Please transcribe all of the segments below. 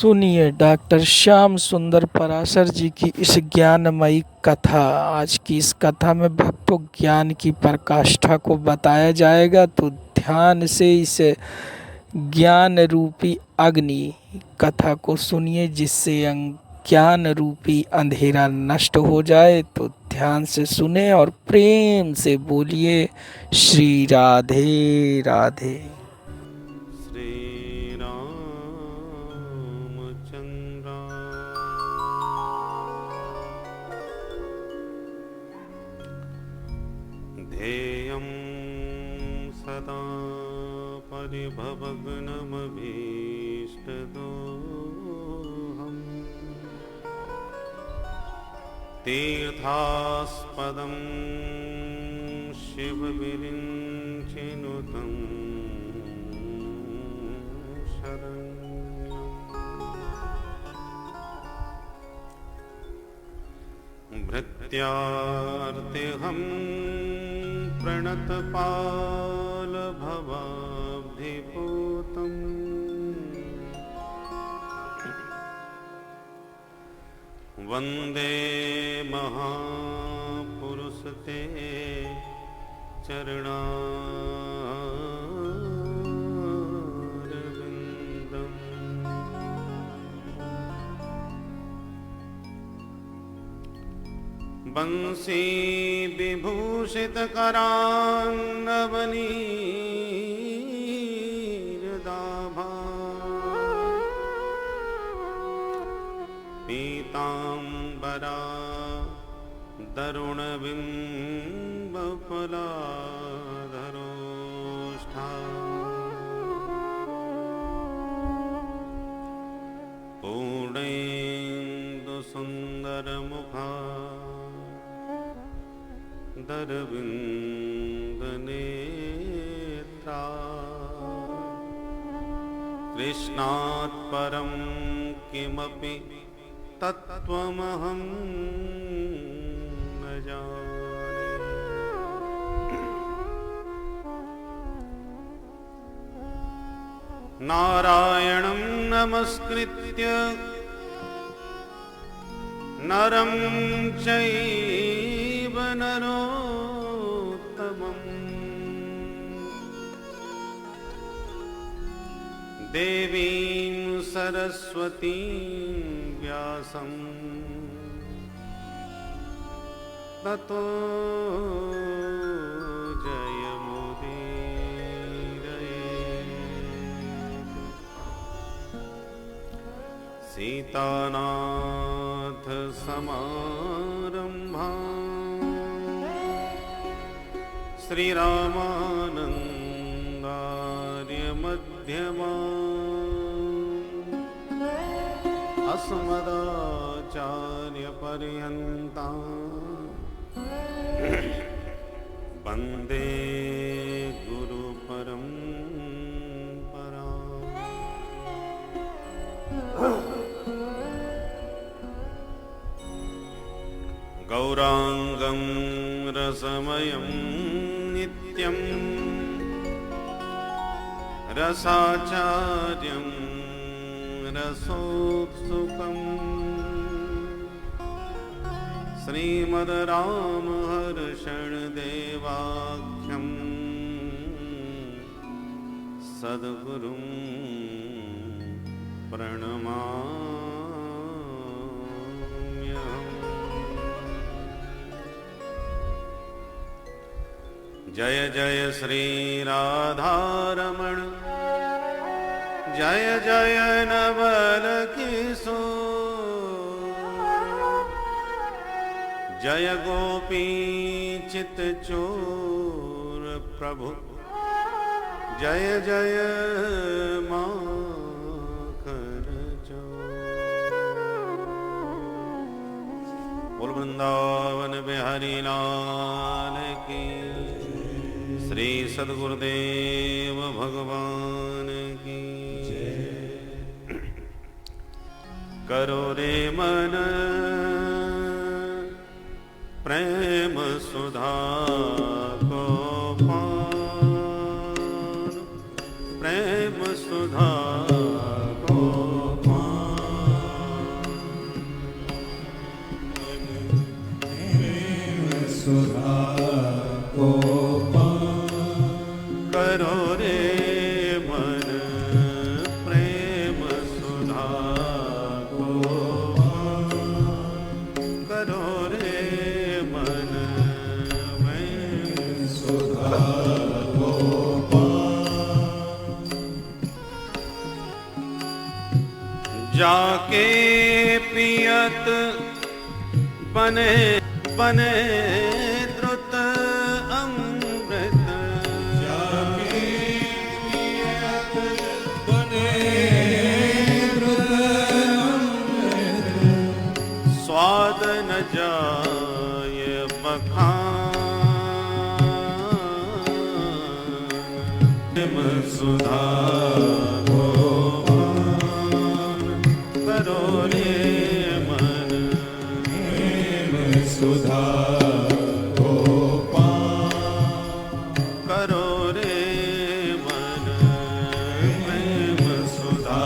सुनिए डॉक्टर श्याम सुंदर पराशर जी की इस ज्ञानमयी कथा। आज की इस कथा में भक्तों ज्ञान की पराकाष्ठा को बताया जाएगा, तो ध्यान से इस ज्ञान रूपी अग्नि कथा को सुनिए, जिससे ज्ञान रूपी अंधेरा नष्ट हो जाए। तो ध्यान से सुने और प्रेम से बोलिए श्री राधे राधे। ध्येयं सदा परिभवग्नमभीष्टदोहम् तीर्थास्पदं शिवविरिञ्चिनुतं शरण्यम् भृत्यार्तिहं प्रणतपालभवाब्धिपूतम् वन्दे महापुरुषते चरणारविन्दम् बंसी विभूषितकरान्नवनीरदाभा पीताम्बरा दरुणबिम्बफलाधरोष्ठा पूर्णेन्दुसुन्दरमुखा दरविन्दनेत्रा कृष्णात् परं किमपि तत्त्वमहं न जाने। नारायणं नमस्कृत्य नरं चैव नरोत्तमम् देवीं सरस्वतीं व्यासं ततो जयमुदीरयेत्। सीतानाथ समारम्भाम् श्रीरामानन्दार्य मध्यमाम् अस्मदाचार्यपर्यन्ताम् वन्दे गुरुपरम्पराम्। गौराङ्गं रसमयं नित्यं रसाचार्यं रसोत्सुकम् श्रीमद्रामहर्षणदेवाख्यं सद्गुरुं प्रणमाम्यहम्। जय जय श्री राधारमण जय जय नवल किशोर जय गोपी चित चोर प्रभु जय जय माखन चोर। बोल वृंदावन बिहारी लाल की, श्री सद्गुरुदेव भगवान की। करो रे मन प्रेम सुधा को पान, प्रेम सुधा को पान। जाके पियत बने बने द्रुत अमृत, जाके पियत बने द्रुत अमृत, स्वाद न जाय बखान, सुधा सुधा करो रे मन, प्रेम सुधा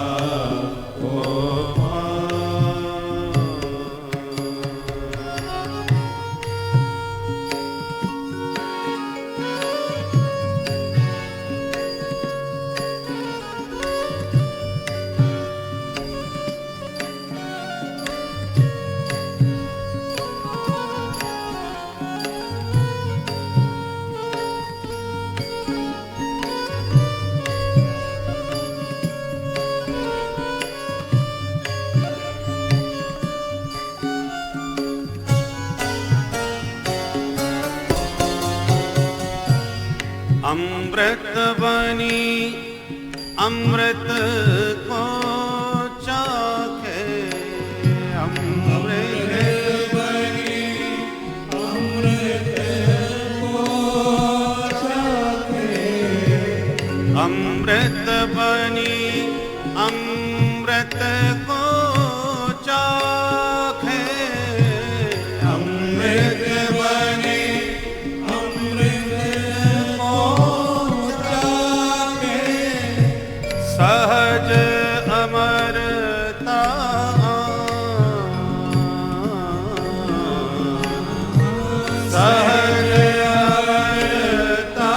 अमृत बनी अमृत को चाखे, अमृत बनी अमृत को चाखे, अमृत बनी अमृत को चाखे, अमृत बनी अमृत को चाखे, सहज अमरता सहज अमरता,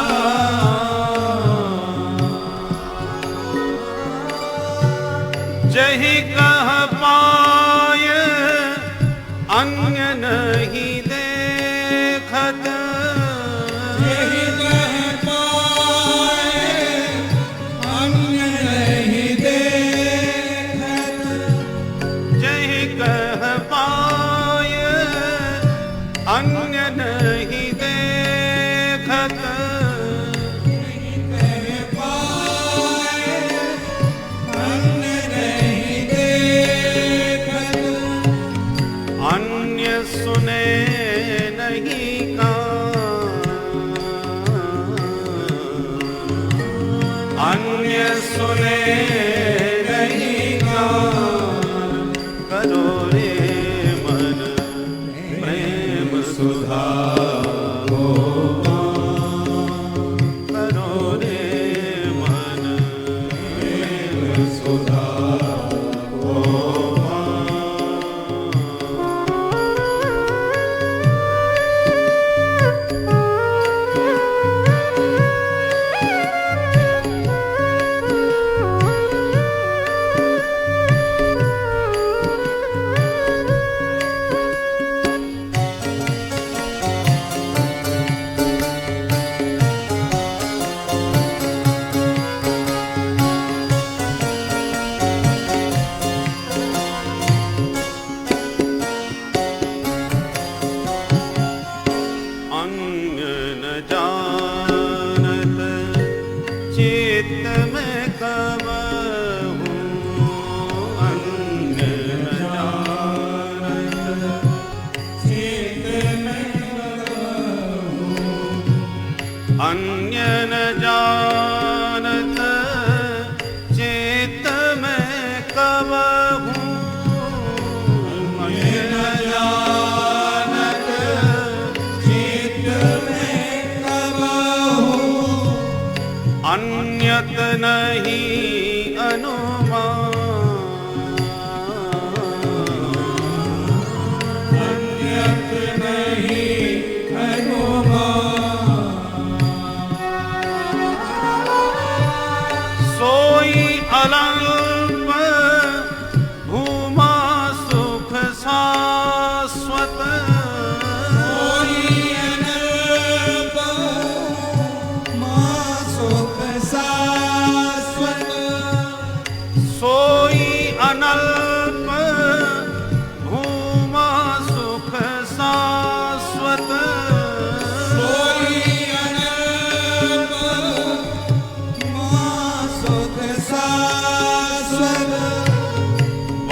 जही कह पाय अन्य नहीं देखत, यही कह पाए अन्य नहीं देखत, जही कह पाय अन्य नहीं देखत, कह पाए अन्य नहीं देखत, अन्य सुने नहीं कान, अन्य सुने नहीं कान, करो रे मन प्रेम सुधा करो रे मन प्रेम सुधा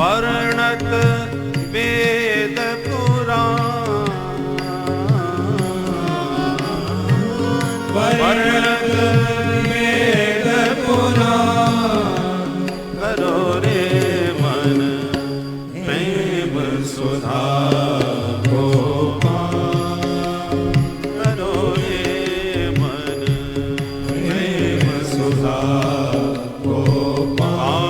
वर्णत वेद पुराण वर्णत वेद पुराण करो रे मन प्रेम सुधा को पान करो रे मन प्रेम सुधा को पान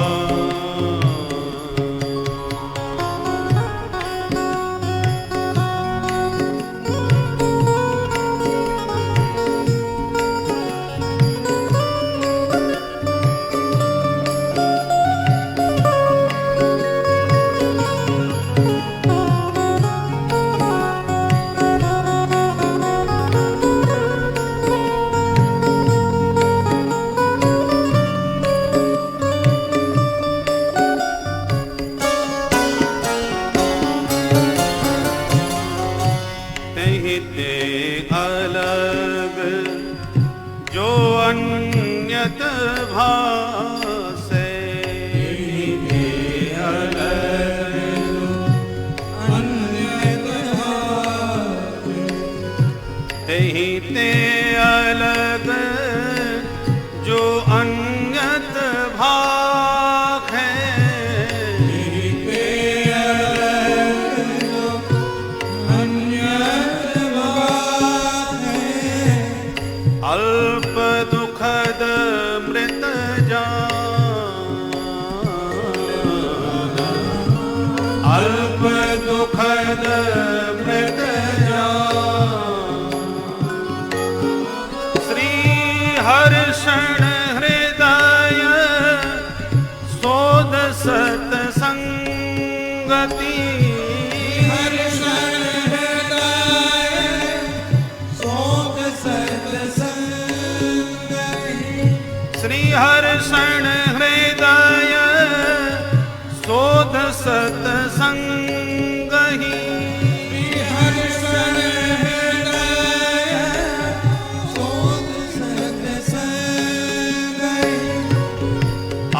अलग जो अन्यत भासे तेहि ते अलग जो अन्यत भाग है अल्प दुखद मृत जान अल्प दुखद मृत जान श्री हर्षण हृदय सोद सतसंगति श्री हर्षण हृदय सोध सतसंगहि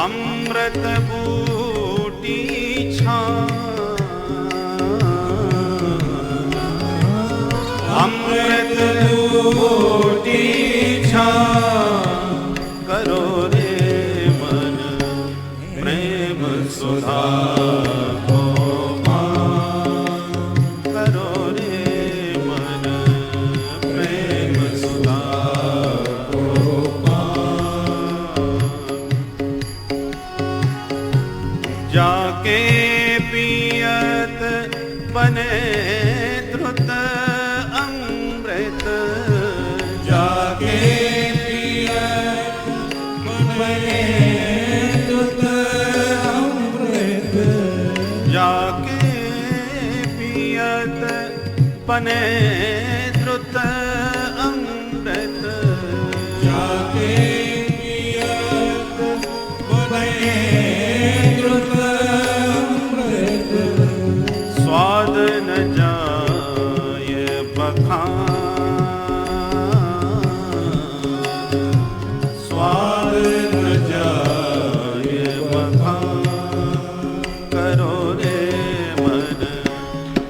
अमृत बूटी अमृत बूटी करो रे मन प्रेम सुधा को पान करो रे मन प्रेम सुधा को पान जाके पियत बने द्रुत अमृत जाके जाके पियत बने द्रुत अमृत जाके पियत बने द्रुत अमृत स्वाद न जाय बखान स्वाद न जाय बखान करो रे मन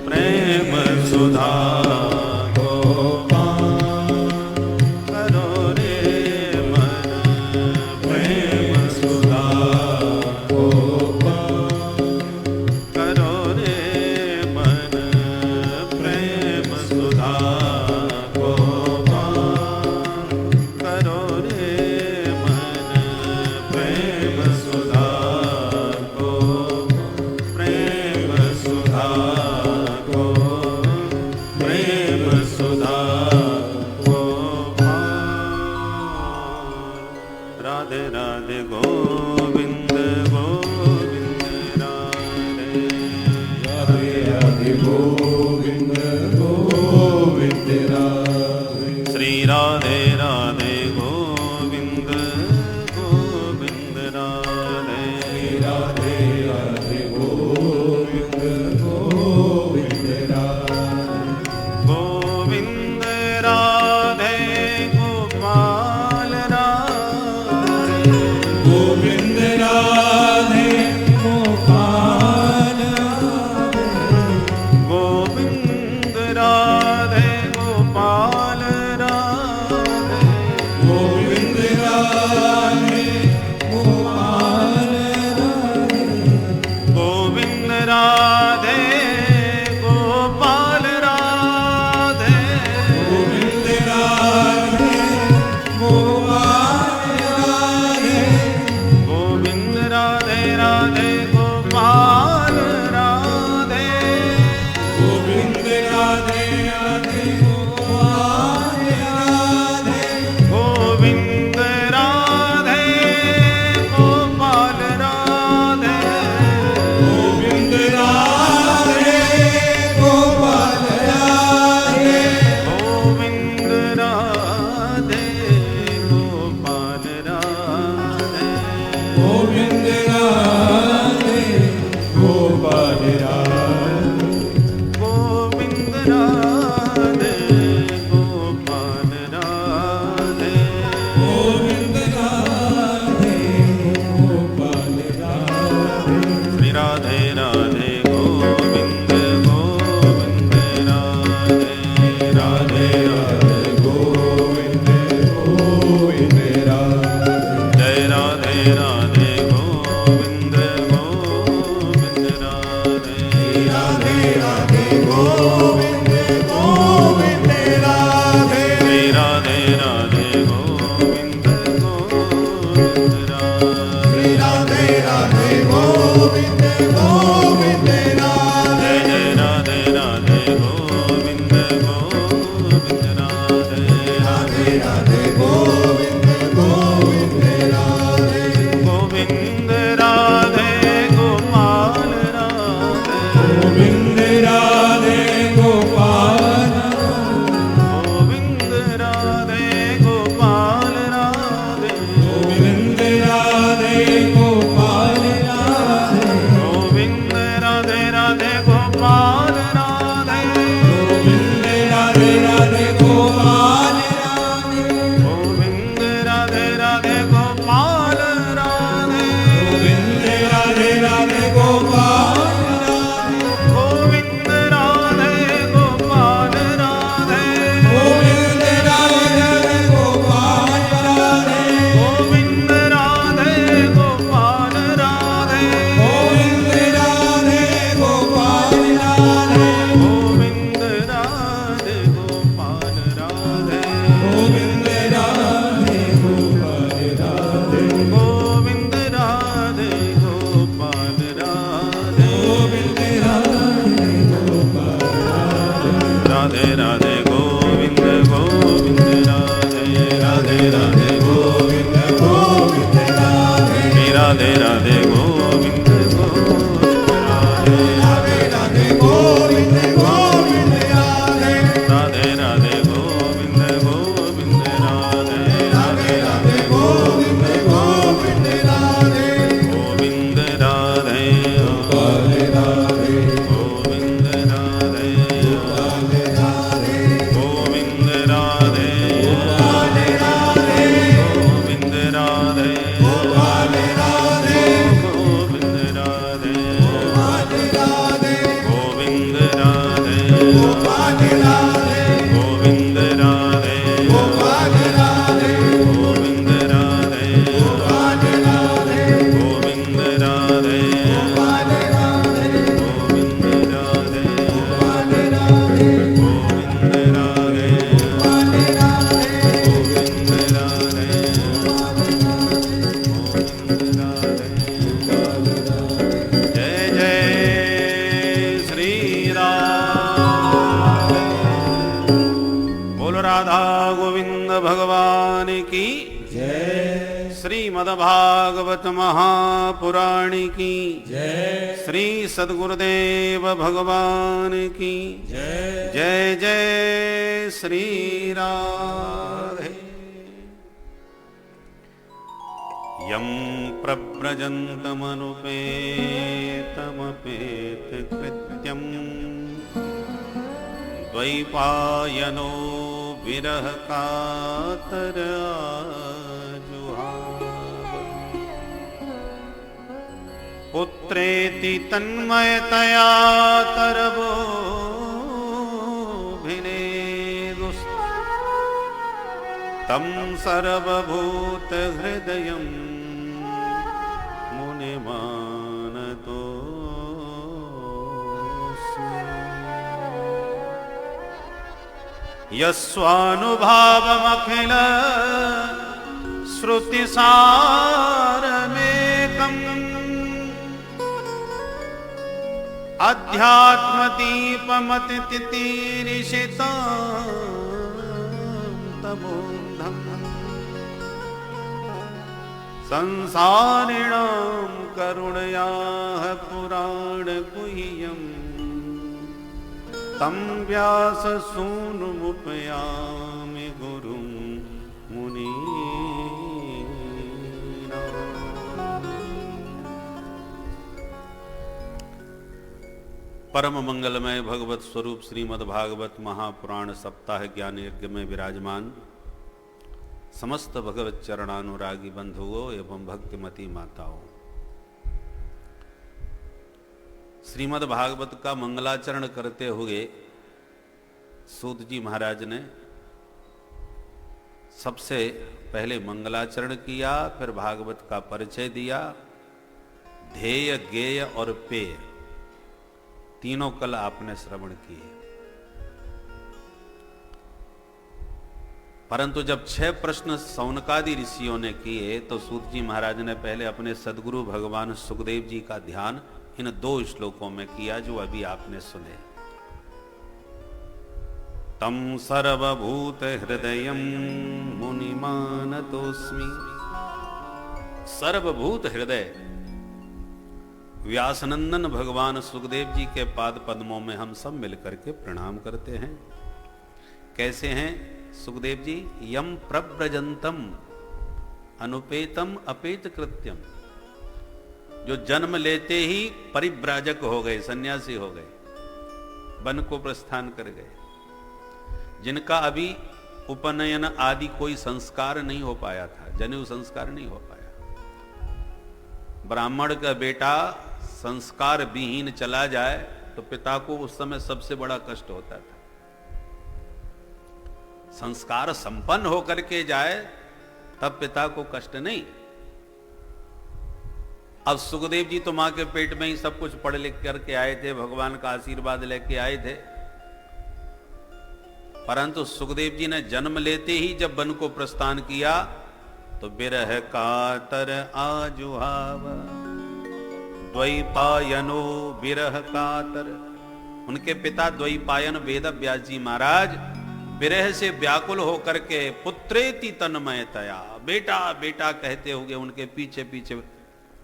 प्रेम सुधा को पान करो रे मन प्रेम सुधा को पान करो रे मन प्रेम सुधा को पान करो रे मन प्रेम सुधा को प्रेम सुधा को प्रेम सुधा को पान राधे राधे गोविंद गोविंद राधे राधे राधे गोविंद गोविंद राधे श्री राधे राधे गोविंद गोविंद राधे राधे राधे गोविंद गोविंद राधे गोविंद राधे गोपाल राधे गोविंद राधे गोपाल राधे गोपाल राधे गोविंद राधे गोपाल राधे गोविंद राधे राधे गोपाल राधे गोविंद राधे राधे गोपाल राधे गोविंद राधे गोपाल राधे गोविंद राधे गोपाल राधे गोविंद राधे गोपाल राधे गोविंद राधे गोपाल राधे गोविंद राधे गोपाल राधे गोविंद राधे गोपाल राधे श्री राधे राधे गोविंद गोविंद राधे राधे राधे गोविंद गोविंद राधे जय राधे राधे गोविंद गोविंद राधे राधे राधे गोविंद गोविंद राधे श्री राधे राधे गोविंद गोविंद राधे राधे राधे गोविंद गोविंद राधे जय जय राधे राधे गोविंद गोविंद राधे राधे राधे गोविंद गोविंद राधे गोविंद राधे गोपाल राधे गोविंद राधे गोपाल गोविंद राधे गोपाल राधे गोविंद राधे गोपाल राधे गोविंद राधे राधे गोपाल राधे गोविंद राधे राधे गोपाल राधे गोविंद राधे राधे गोपाल राधे गोविंद राधे राधे गोपाल राधे गोविंद राधे गोपाल राधे गोविंद राधे गोपाल राधे गोविंद राधे गोपाल राधे गोविंद राधे गोपाल राधे गोविंद राधे गोपाल राधे गोविंद राधे गोपाल राधे गोविंद राधे गोपाल राधे गोविंद राधे गोपाल राधे राधे गोविंद गोविंद राधे राधे राधे गोविंद गोविंद राधे राधे राधे गोविंद गोविंद राधे राधे राधे गोविंद गोविंद राधे राधे राधे गोविंद गोविंद राधे राधे राधे गोविंद गोविंद राधे गोविंद राधे गोपाल राधे गोविंद राधे गोपाल राधे गोविंद राधे गोपाल राधे गोविंद राधे गोपाल राधे गोविंद राधे गोपाल राधे गोविंद राधे गोपाल राधे गोविंद राधे गोपाल राधे गोविंद राधे गोपाल राधे गोविंद राधे गोपाल राधे गोविंद राधे गोपाल राधे गोविंद राधे गोपाल राधे गोविंद राधे जय जय श्री राम बोल राधा गोविंद भगवान की जय श्रीमद्भागवत महापुराण की जय श्री सद्गुरुदेव भगवान की जय जय जय श्री राधे यं प्रव्रजन्तमनुपेतमपेतकृत्यम् द्वैपायनो विरहकातर आजुहाव पुत्रेति तन्मयतया तरवोभिनेदुस्तु तं सर्वभूतहृदयम् यस्वानुभावमखिल श्रुतिसारमेकम् अध्यात्मदीपमतितिरीरिषितां तमोन्धम् संसारिणां करुणयाः पुराणगुह्यम् तं व्याससूनुमुपयामि गुरुं मुनीनाम्। परम मंगलमय भगवत स्वरूप श्रीमद् भागवत महापुराण सप्ताह ज्ञान यज्ञ में विराजमान समस्त भगवत चरणानुरागी बंधुओं एवं भक्तिमती माताओं, श्रीमद् भागवत का मंगलाचरण करते हुए सूत जी महाराज ने सबसे पहले मंगलाचरण किया, फिर भागवत का परिचय दिया। ध्येय, ज्ञेय और पेय तीनों कल आपने श्रवण किए। परंतु जब 6 प्रश्न सौनकादि ऋषियों ने किए तो सूत जी महाराज ने पहले अपने सदगुरु भगवान सुखदेव जी का ध्यान इन 2 श्लोकों में किया जो अभी आपने सुने। तम सर्वभूत हृदयं मुनिमानतोस्मि। सर्वभूत हृदय व्यासनंदन भगवान सुखदेव जी के पाद पद्मों में हम सब मिलकर के प्रणाम करते हैं। कैसे हैं सुखदेव जी? यम प्रव्रजंतम अनुपेतम अपेत कृत्यम, जो जन्म लेते ही परिव्राजक हो गए, सन्यासी हो गए, वन को प्रस्थान कर गए, जिनका अभी उपनयन आदि कोई संस्कार नहीं हो पाया था, जनेऊ संस्कार नहीं हो पाया। ब्राह्मण का बेटा संस्कार विहीन चला जाए तो पिता को उस समय सबसे बड़ा कष्ट होता था। संस्कार संपन्न होकर के जाए तब पिता को कष्ट नहीं। अब सुखदेव जी तो मां के पेट में ही सब कुछ पढ़ लिख करके आए थे, भगवान का आशीर्वाद लेके आए थे, परंतु सुखदेव जी ने जन्म लेते ही जब वन को प्रस्थान किया तो बिरह कातर आजुहाव द्वैपायनो बिरह कातर। उनके पिता द्वैपायन वेद व्यास जी महाराज विरह से व्याकुल होकर के पुत्रेति तन्मयतया, बेटा बेटा कहते हुए उनके पीछे पीछे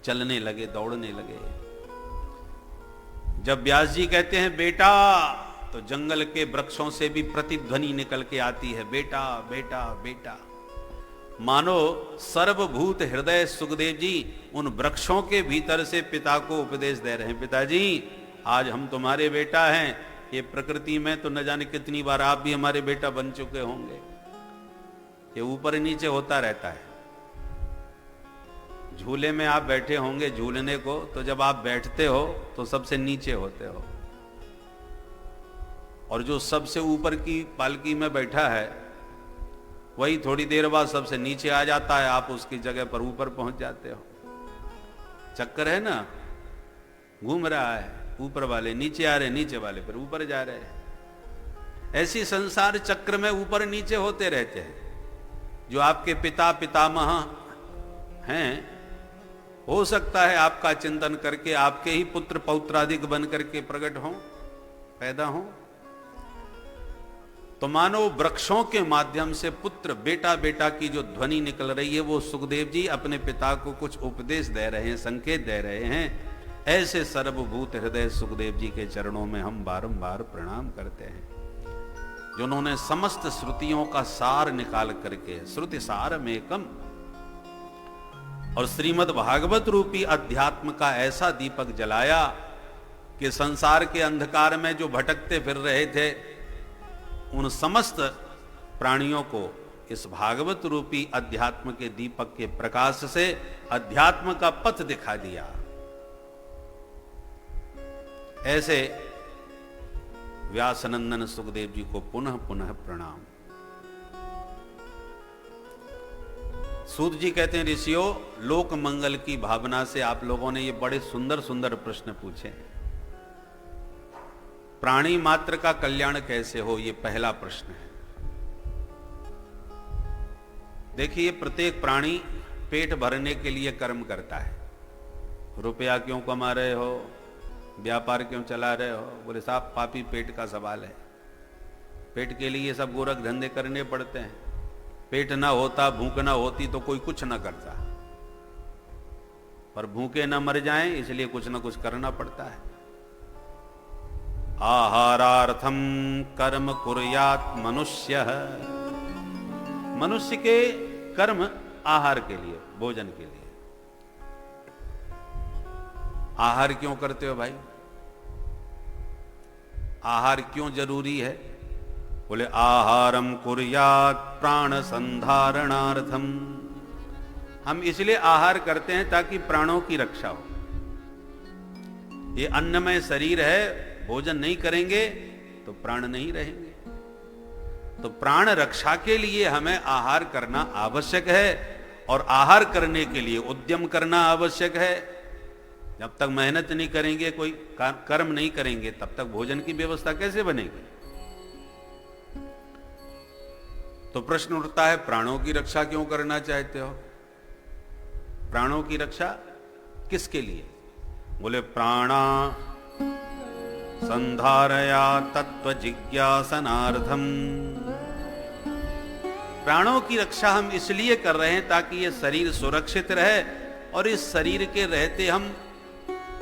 चलने लगे, दौड़ने लगे। जब व्यास जी कहते हैं बेटा तो जंगल के वृक्षों से भी प्रतिध्वनि निकल के आती है, बेटा बेटा बेटा। मानो सर्वभूत हृदय सुखदेव जी उन वृक्षों के भीतर से पिता को उपदेश दे रहे हैं, पिताजी आज हम तुम्हारे बेटा हैं। ये प्रकृति में तो न जाने कितनी बार आप भी हमारे बेटा बन चुके होंगे। ये ऊपर नीचे होता रहता है। झूले में आप बैठे होंगे झूलने को, तो जब आप बैठते हो तो सबसे नीचे होते हो, और जो सबसे ऊपर की पालकी में बैठा है वही थोड़ी देर बाद सबसे नीचे आ जाता है, आप उसकी जगह पर ऊपर पहुंच जाते हो। चक्कर है ना, घूम रहा है, ऊपर वाले नीचे आ रहे, नीचे वाले फिर ऊपर जा रहे हैं। ऐसी संसार चक्र में ऊपर नीचे होते रहते हैं। जो आपके पिता पितामह हैं, हो सकता है आपका चिंतन करके आपके ही पुत्र पौत्रादिक बन करके प्रकट हों, पैदा हों। तो मानो वृक्षों के माध्यम से पुत्र बेटा बेटा की जो ध्वनि निकल रही है, वो सुखदेव जी अपने पिता को कुछ उपदेश दे रहे हैं, संकेत दे रहे हैं। ऐसे सर्वभूत हृदय सुखदेव जी के चरणों में हम बारंबार प्रणाम करते हैं, जिन्होंने समस्त श्रुतियों का सार निकाल करके श्रुति सार में कम और श्रीमद् भागवत रूपी अध्यात्म का ऐसा दीपक जलाया कि संसार के अंधकार में जो भटकते फिर रहे थे, उन समस्त प्राणियों को इस भागवत रूपी अध्यात्म के दीपक के प्रकाश से अध्यात्म का पथ दिखा दिया। ऐसे व्यासनंदन सुखदेव जी को पुनः पुनः प्रणाम। सूत जी कहते हैं, ऋषियों, लोक मंगल की भावना से आप लोगों ने ये बड़े सुंदर सुंदर प्रश्न पूछे। प्राणी मात्र का कल्याण कैसे हो, ये पहला प्रश्न है। देखिए, प्रत्येक प्राणी पेट भरने के लिए कर्म करता है। रुपया क्यों कमा रहे हो, व्यापार क्यों चला रहे हो? बोले साहब, पापी पेट का सवाल है। पेट के लिए सब गोरख धंधे करने पड़ते हैं। पेट ना होता, भूख ना होती तो कोई कुछ ना करता, पर भूखे ना मर जाएं इसलिए कुछ ना कुछ करना पड़ता है। आहारार्थम कर्म कुर्यात मनुष्य, मनुष्य के कर्म आहार के लिए, भोजन के लिए। आहार क्यों करते हो भाई? आहार क्यों जरूरी है? बोले आहारम कुर्यात प्राण संधारणार्थम। हम इसलिए आहार करते हैं ताकि प्राणों की रक्षा हो। ये अन्नमय शरीर है, भोजन नहीं करेंगे तो प्राण नहीं रहेंगे। तो प्राण रक्षा के लिए हमें आहार करना आवश्यक है, और आहार करने के लिए उद्यम करना आवश्यक है। जब तक मेहनत नहीं करेंगे, कोई कर्म नहीं करेंगे, तब तक भोजन की व्यवस्था कैसे बनेगी? तो प्रश्न उठता है, प्राणों की रक्षा क्यों करना चाहते हो? प्राणों की रक्षा किसके लिए? बोले प्राणा संधारया तत्व जिज्ञासनार्थम। प्राणों की रक्षा हम इसलिए कर रहे हैं ताकि ये शरीर सुरक्षित रहे, और इस शरीर के रहते हम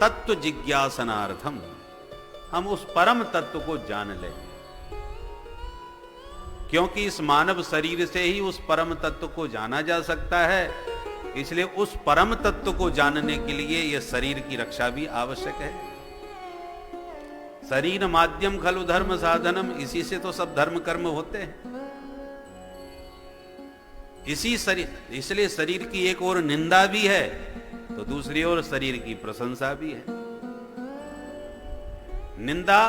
तत्व जिज्ञासनार्थम, हम उस परम तत्व को जान लें। क्योंकि इस मानव शरीर से ही उस परम तत्व को जाना जा सकता है, इसलिए उस परम तत्व को जानने के लिए यह शरीर की रक्षा भी आवश्यक है। शरीर माध्यम खलु धर्म साधनम, इसी से तो सब धर्म कर्म होते हैं। इसी शरीर, इसलिए शरीर की एक ओर निंदा भी है तो दूसरी ओर शरीर की प्रशंसा भी है। निंदा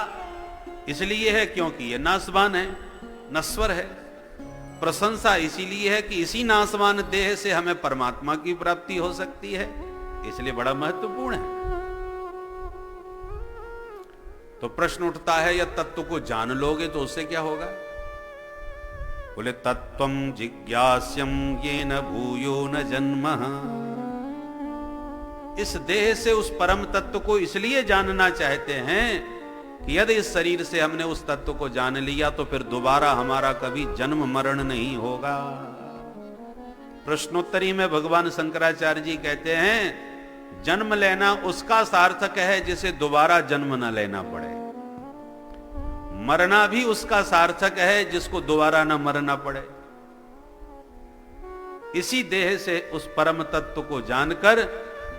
इसलिए है क्योंकि यह नाशवान है, नश्वर है। प्रशंसा इसीलिए है कि इसी नाशवान देह से हमें परमात्मा की प्राप्ति हो सकती है, इसलिए बड़ा महत्वपूर्ण है। तो प्रश्न उठता है, यह तत्व को जान लोगे तो उससे क्या होगा? बोले तत्वम जिज्ञास्यम येन भूयो न जन्मः। इस देह से उस परम तत्व को इसलिए जानना चाहते हैं कि यदि इस शरीर से हमने उस तत्व को जान लिया तो फिर दोबारा हमारा कभी जन्म मरण नहीं होगा। प्रश्नोत्तरी में भगवान शंकराचार्य जी कहते हैं, जन्म लेना उसका सार्थक है जिसे दोबारा जन्म न लेना पड़े, मरना भी उसका सार्थक है जिसको दोबारा न मरना पड़े। इसी देह से उस परम तत्व को जानकर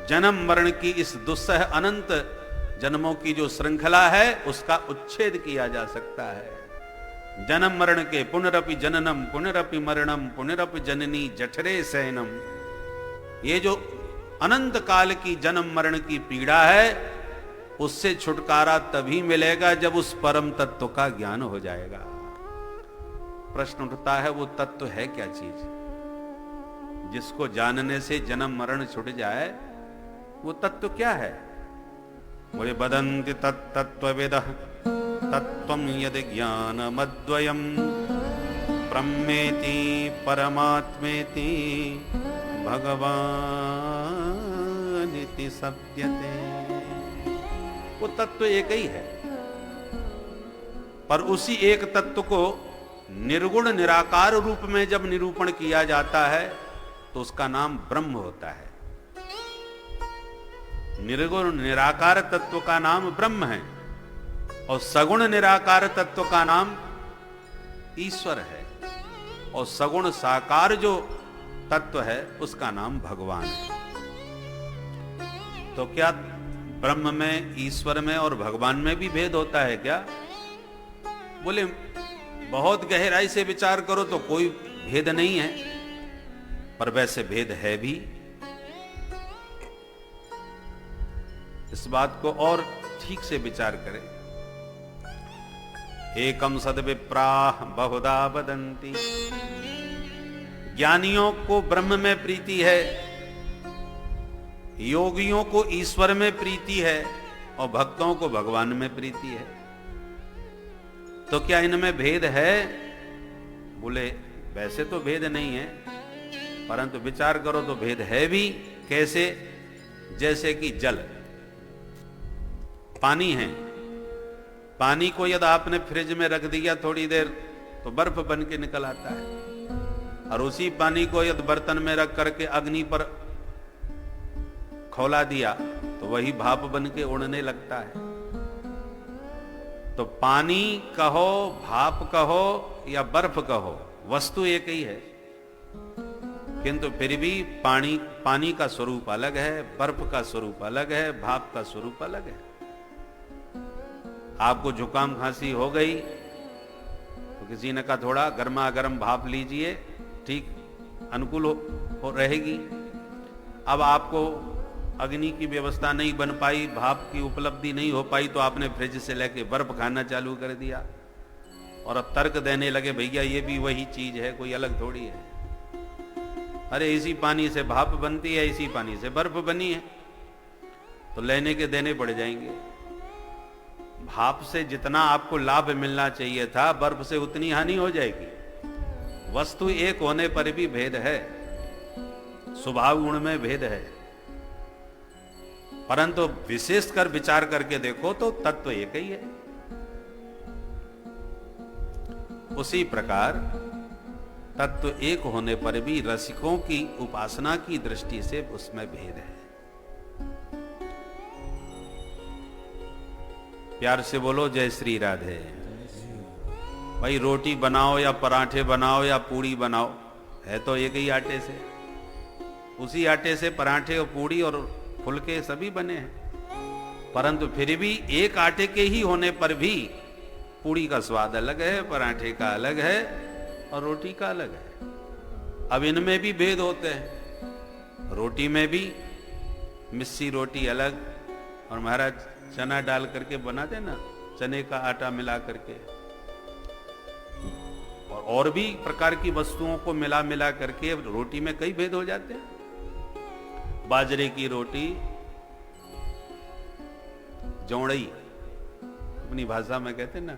जन्म मरण की इस दुस्सह अनंत जन्मों की जो श्रृंखला है उसका उच्छेद किया जा सकता है। जन्म मरण के पुनरपि जननम पुनरपि मरणम पुनरपि जननी जठरे शयनम, ये जो अनंत काल की जन्म मरण की पीड़ा है उससे छुटकारा तभी मिलेगा जब उस परम तत्व का ज्ञान हो जाएगा। प्रश्न उठता है, वो तत्व है क्या चीज जिसको जानने से जन्म मरण छूट जाए? वो तत्व क्या है? बोले बदन्ति तत्तत्त्वविदः तत्त्वं यदि ज्ञानमद्वयम् ब्रह्मेति परमात्मेति भगवानिति सप्यते। वो तत्व एक ही है, पर उसी एक तत्व को निर्गुण निराकार रूप में जब निरूपण किया जाता है तो उसका नाम ब्रह्म होता है। निर्गुण निराकार तत्व का नाम ब्रह्म है और सगुण निराकार तत्व का नाम ईश्वर है, और सगुण साकार जो तत्व है उसका नाम भगवान है। तो क्या ब्रह्म में, ईश्वर में और भगवान में भी भेद होता है क्या? बोले बहुत गहराई से विचार करो तो कोई भेद नहीं है, पर वैसे भेद है भी। इस बात को और ठीक से विचार करें। एकम सद्विप्राः बहुधा वदन्ति, ज्ञानियों को ब्रह्म में प्रीति है, योगियों को ईश्वर में प्रीति है और भक्तों को भगवान में प्रीति है। तो क्या इनमें भेद है? बोले वैसे तो भेद नहीं है, परंतु विचार करो तो भेद है भी। कैसे? जैसे कि जल, पानी है, पानी को यदि आपने फ्रिज में रख दिया थोड़ी देर तो बर्फ बन के निकल आता है, और उसी पानी को यदि बर्तन में रख करके अग्नि पर खौला दिया तो वही भाप बन के उड़ने लगता है। तो पानी कहो, भाप कहो या बर्फ कहो, वस्तु एक ही है, किंतु फिर भी पानी का स्वरूप अलग है, बर्फ का स्वरूप अलग है, भाप का स्वरूप अलग है। आपको जुकाम खांसी हो गई तो किसी ने कहा थोड़ा गर्मा गर्म भाप लीजिए, ठीक अनुकूल हो रहेगी। अब आपको अग्नि की व्यवस्था नहीं बन पाई, भाप की उपलब्धि नहीं हो पाई, तो आपने फ्रिज से लेके बर्फ खाना चालू कर दिया और अब तर्क देने लगे भैया ये भी वही चीज है, कोई अलग थोड़ी है। अरे इसी पानी से भाप बनती है, इसी पानी से बर्फ बनी है, तो लेने के देने पड़ जाएंगे। भाप से जितना आपको लाभ मिलना चाहिए था, बर्फ से उतनी हानि हो जाएगी। वस्तु एक होने पर भी भेद है, स्वभाव गुण में भेद है, परंतु विशेषकर विचार करके देखो तो तत्व एक ही है। उसी प्रकार तत्व एक होने पर भी रसिकों की उपासना की दृष्टि से उसमें भेद है। प्यार से बोलो जय श्री राधे। भाई रोटी बनाओ या पराठे बनाओ या पूड़ी बनाओ, है तो एक ही आटे से, उसी आटे से पराठे और पूड़ी और फुलके सभी बने हैं, परंतु फिर भी एक आटे के ही होने पर भी पूड़ी का स्वाद अलग है, पराठे का अलग है और रोटी का अलग है। अब इनमें भी भेद होते हैं, रोटी में भी मिस्सी रोटी अलग, और महाराज चना डाल करके बनाते ना, चने का आटा मिला करके, और भी प्रकार की वस्तुओं को मिला मिला करके रोटी में कई भेद हो जाते हैं। बाजरे की रोटी, जौड़ई अपनी भाषा में कहते हैं ना,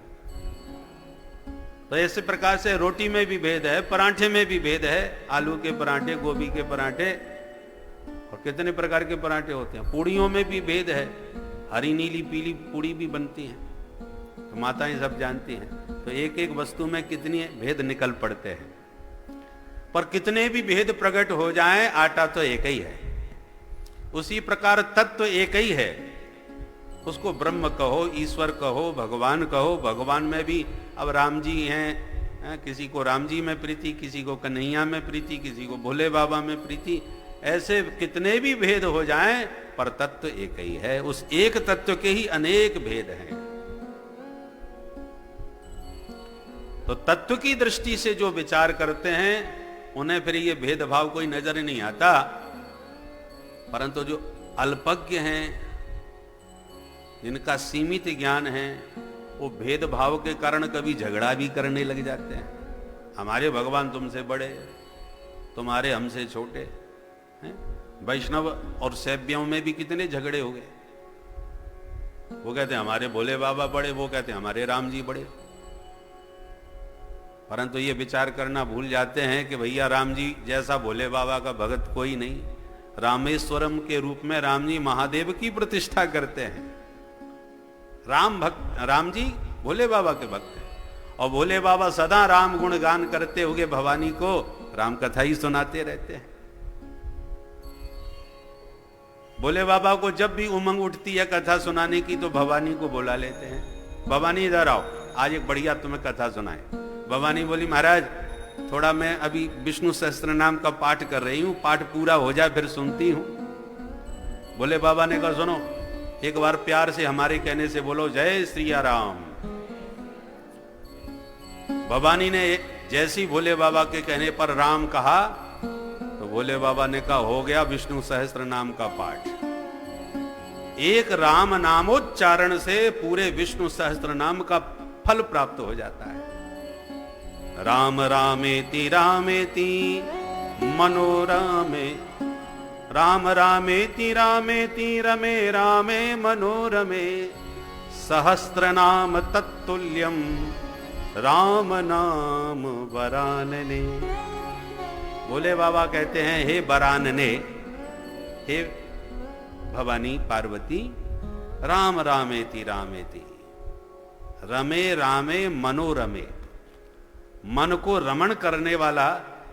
तो ऐसे प्रकार से रोटी में भी भेद है, पराठे में भी भेद है। आलू के पराठे, गोभी के पराठे और कितने प्रकार के पराठे होते हैं। पूड़ियों में भी भेद है, हरी नीली पीली पूड़ी भी बनती है, तो माताएं सब जानती हैं। तो एक एक वस्तु में कितने भेद निकल पड़ते हैं, पर कितने भी भेद प्रकट हो जाएं, आटा तो एक ही है। उसी प्रकार तत्व एक ही है, उसको ब्रह्म कहो, ईश्वर कहो, भगवान कहो। भगवान में भी अब राम जी हैं, किसी को राम जी में प्रीति, किसी को कन्हैया में प्रीति, किसी को भोले बाबा में प्रीति, ऐसे कितने भी भेद हो जाएं, पर तत्व एक ही है। उस एक तत्व के ही अनेक भेद हैं। तो तत्व की दृष्टि से जो विचार करते हैं उन्हें फिर ये भेदभाव कोई नजर नहीं आता, परंतु जो अल्पज्ञ हैं, जिनका सीमित ज्ञान है, वो भेदभाव के कारण कभी झगड़ा भी करने लग जाते हैं। हमारे भगवान तुमसे बड़े, तुम्हारे हमसे छोटे हैं। वैष्णव और शैव्यों में भी कितने झगड़े हो गए। वो कहते हैं हमारे भोले बाबा बड़े, वो कहते हैं हमारे राम जी बड़े, परंतु ये विचार करना भूल जाते हैं कि भैया राम जी जैसा भोले बाबा का भगत कोई नहीं। रामेश्वरम के रूप में राम जी महादेव की प्रतिष्ठा करते हैं। राम जी भोले बाबा के भक्त हैं, और भोले बाबा सदा राम गुण गान करते हुए भवानी को राम कथा ही सुनाते रहते हैं। भोले बाबा को जब भी उमंग उठती है कथा सुनाने की, तो भवानी को बुला लेते हैं, भवानी इधर आओ, आज एक बढ़िया तुम्हें कथा सुनाए। भवानी बोली महाराज थोड़ा मैं अभी विष्णु सहस्त्र नाम का पाठ कर रही हूं, पाठ पूरा हो जाए फिर सुनती हूं। भोले बाबा ने कहा सुनो, एक बार प्यार से हमारे कहने से बोलो जय श्री राम। भवानी ने जैसी भोले बाबा के कहने पर राम कहा, तो भोले बाबा ने कहा हो गया विष्णु सहस्त्र नाम का पाठ। एक राम नामोच्चारण से पूरे विष्णु सहस्त्र नाम का फल प्राप्त हो जाता है। राम रामेति रामेति मनोरमे, राम रामेति रामेति रमे रामे मनोरमे, सहस्त्र नाम तत्तुल्यम राम नाम वरानने। भोले बाबा कहते हैं, हे बरानने, हे भवानी पार्वती, राम रामेति रामेति, रमे रामे मनोरमे। मन को रमण करने वाला,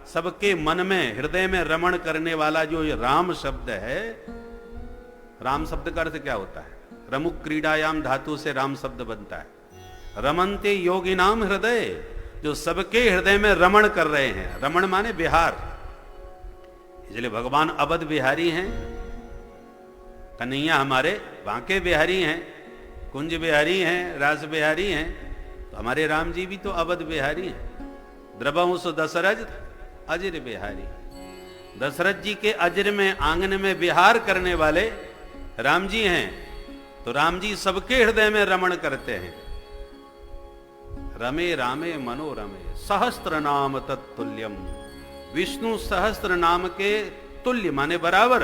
सबके मन में, हृदय में रमण करने वाला जो ये राम शब्द है, राम शब्द का अर्थ क्या होता है? रमुक क्रीडायाम धातु से राम शब्द बनता है। रमन्ते योगी नाम हृदय, जो सबके हृदय में रमण कर रहे हैं। रमण माने विहार, इसलिए भगवान अवध बिहारी हैं, कन्हैया हमारे बांके बिहारी हैं, कुंज बिहारी हैं, रास बिहारी हैं, तो हमारे राम जी भी तो अवध बिहारी हैं। द्रवहुस दशरथ अजर बिहारी, दशरथ जी के अजर में, आंगन में विहार करने वाले राम जी हैं। तो राम जी सबके हृदय में रमण करते हैं। रमे रामे मनोरमे, सहस्त्र नाम तत्तुल्यम, विष्णु सहस्त्र नाम के तुल्य माने बराबर,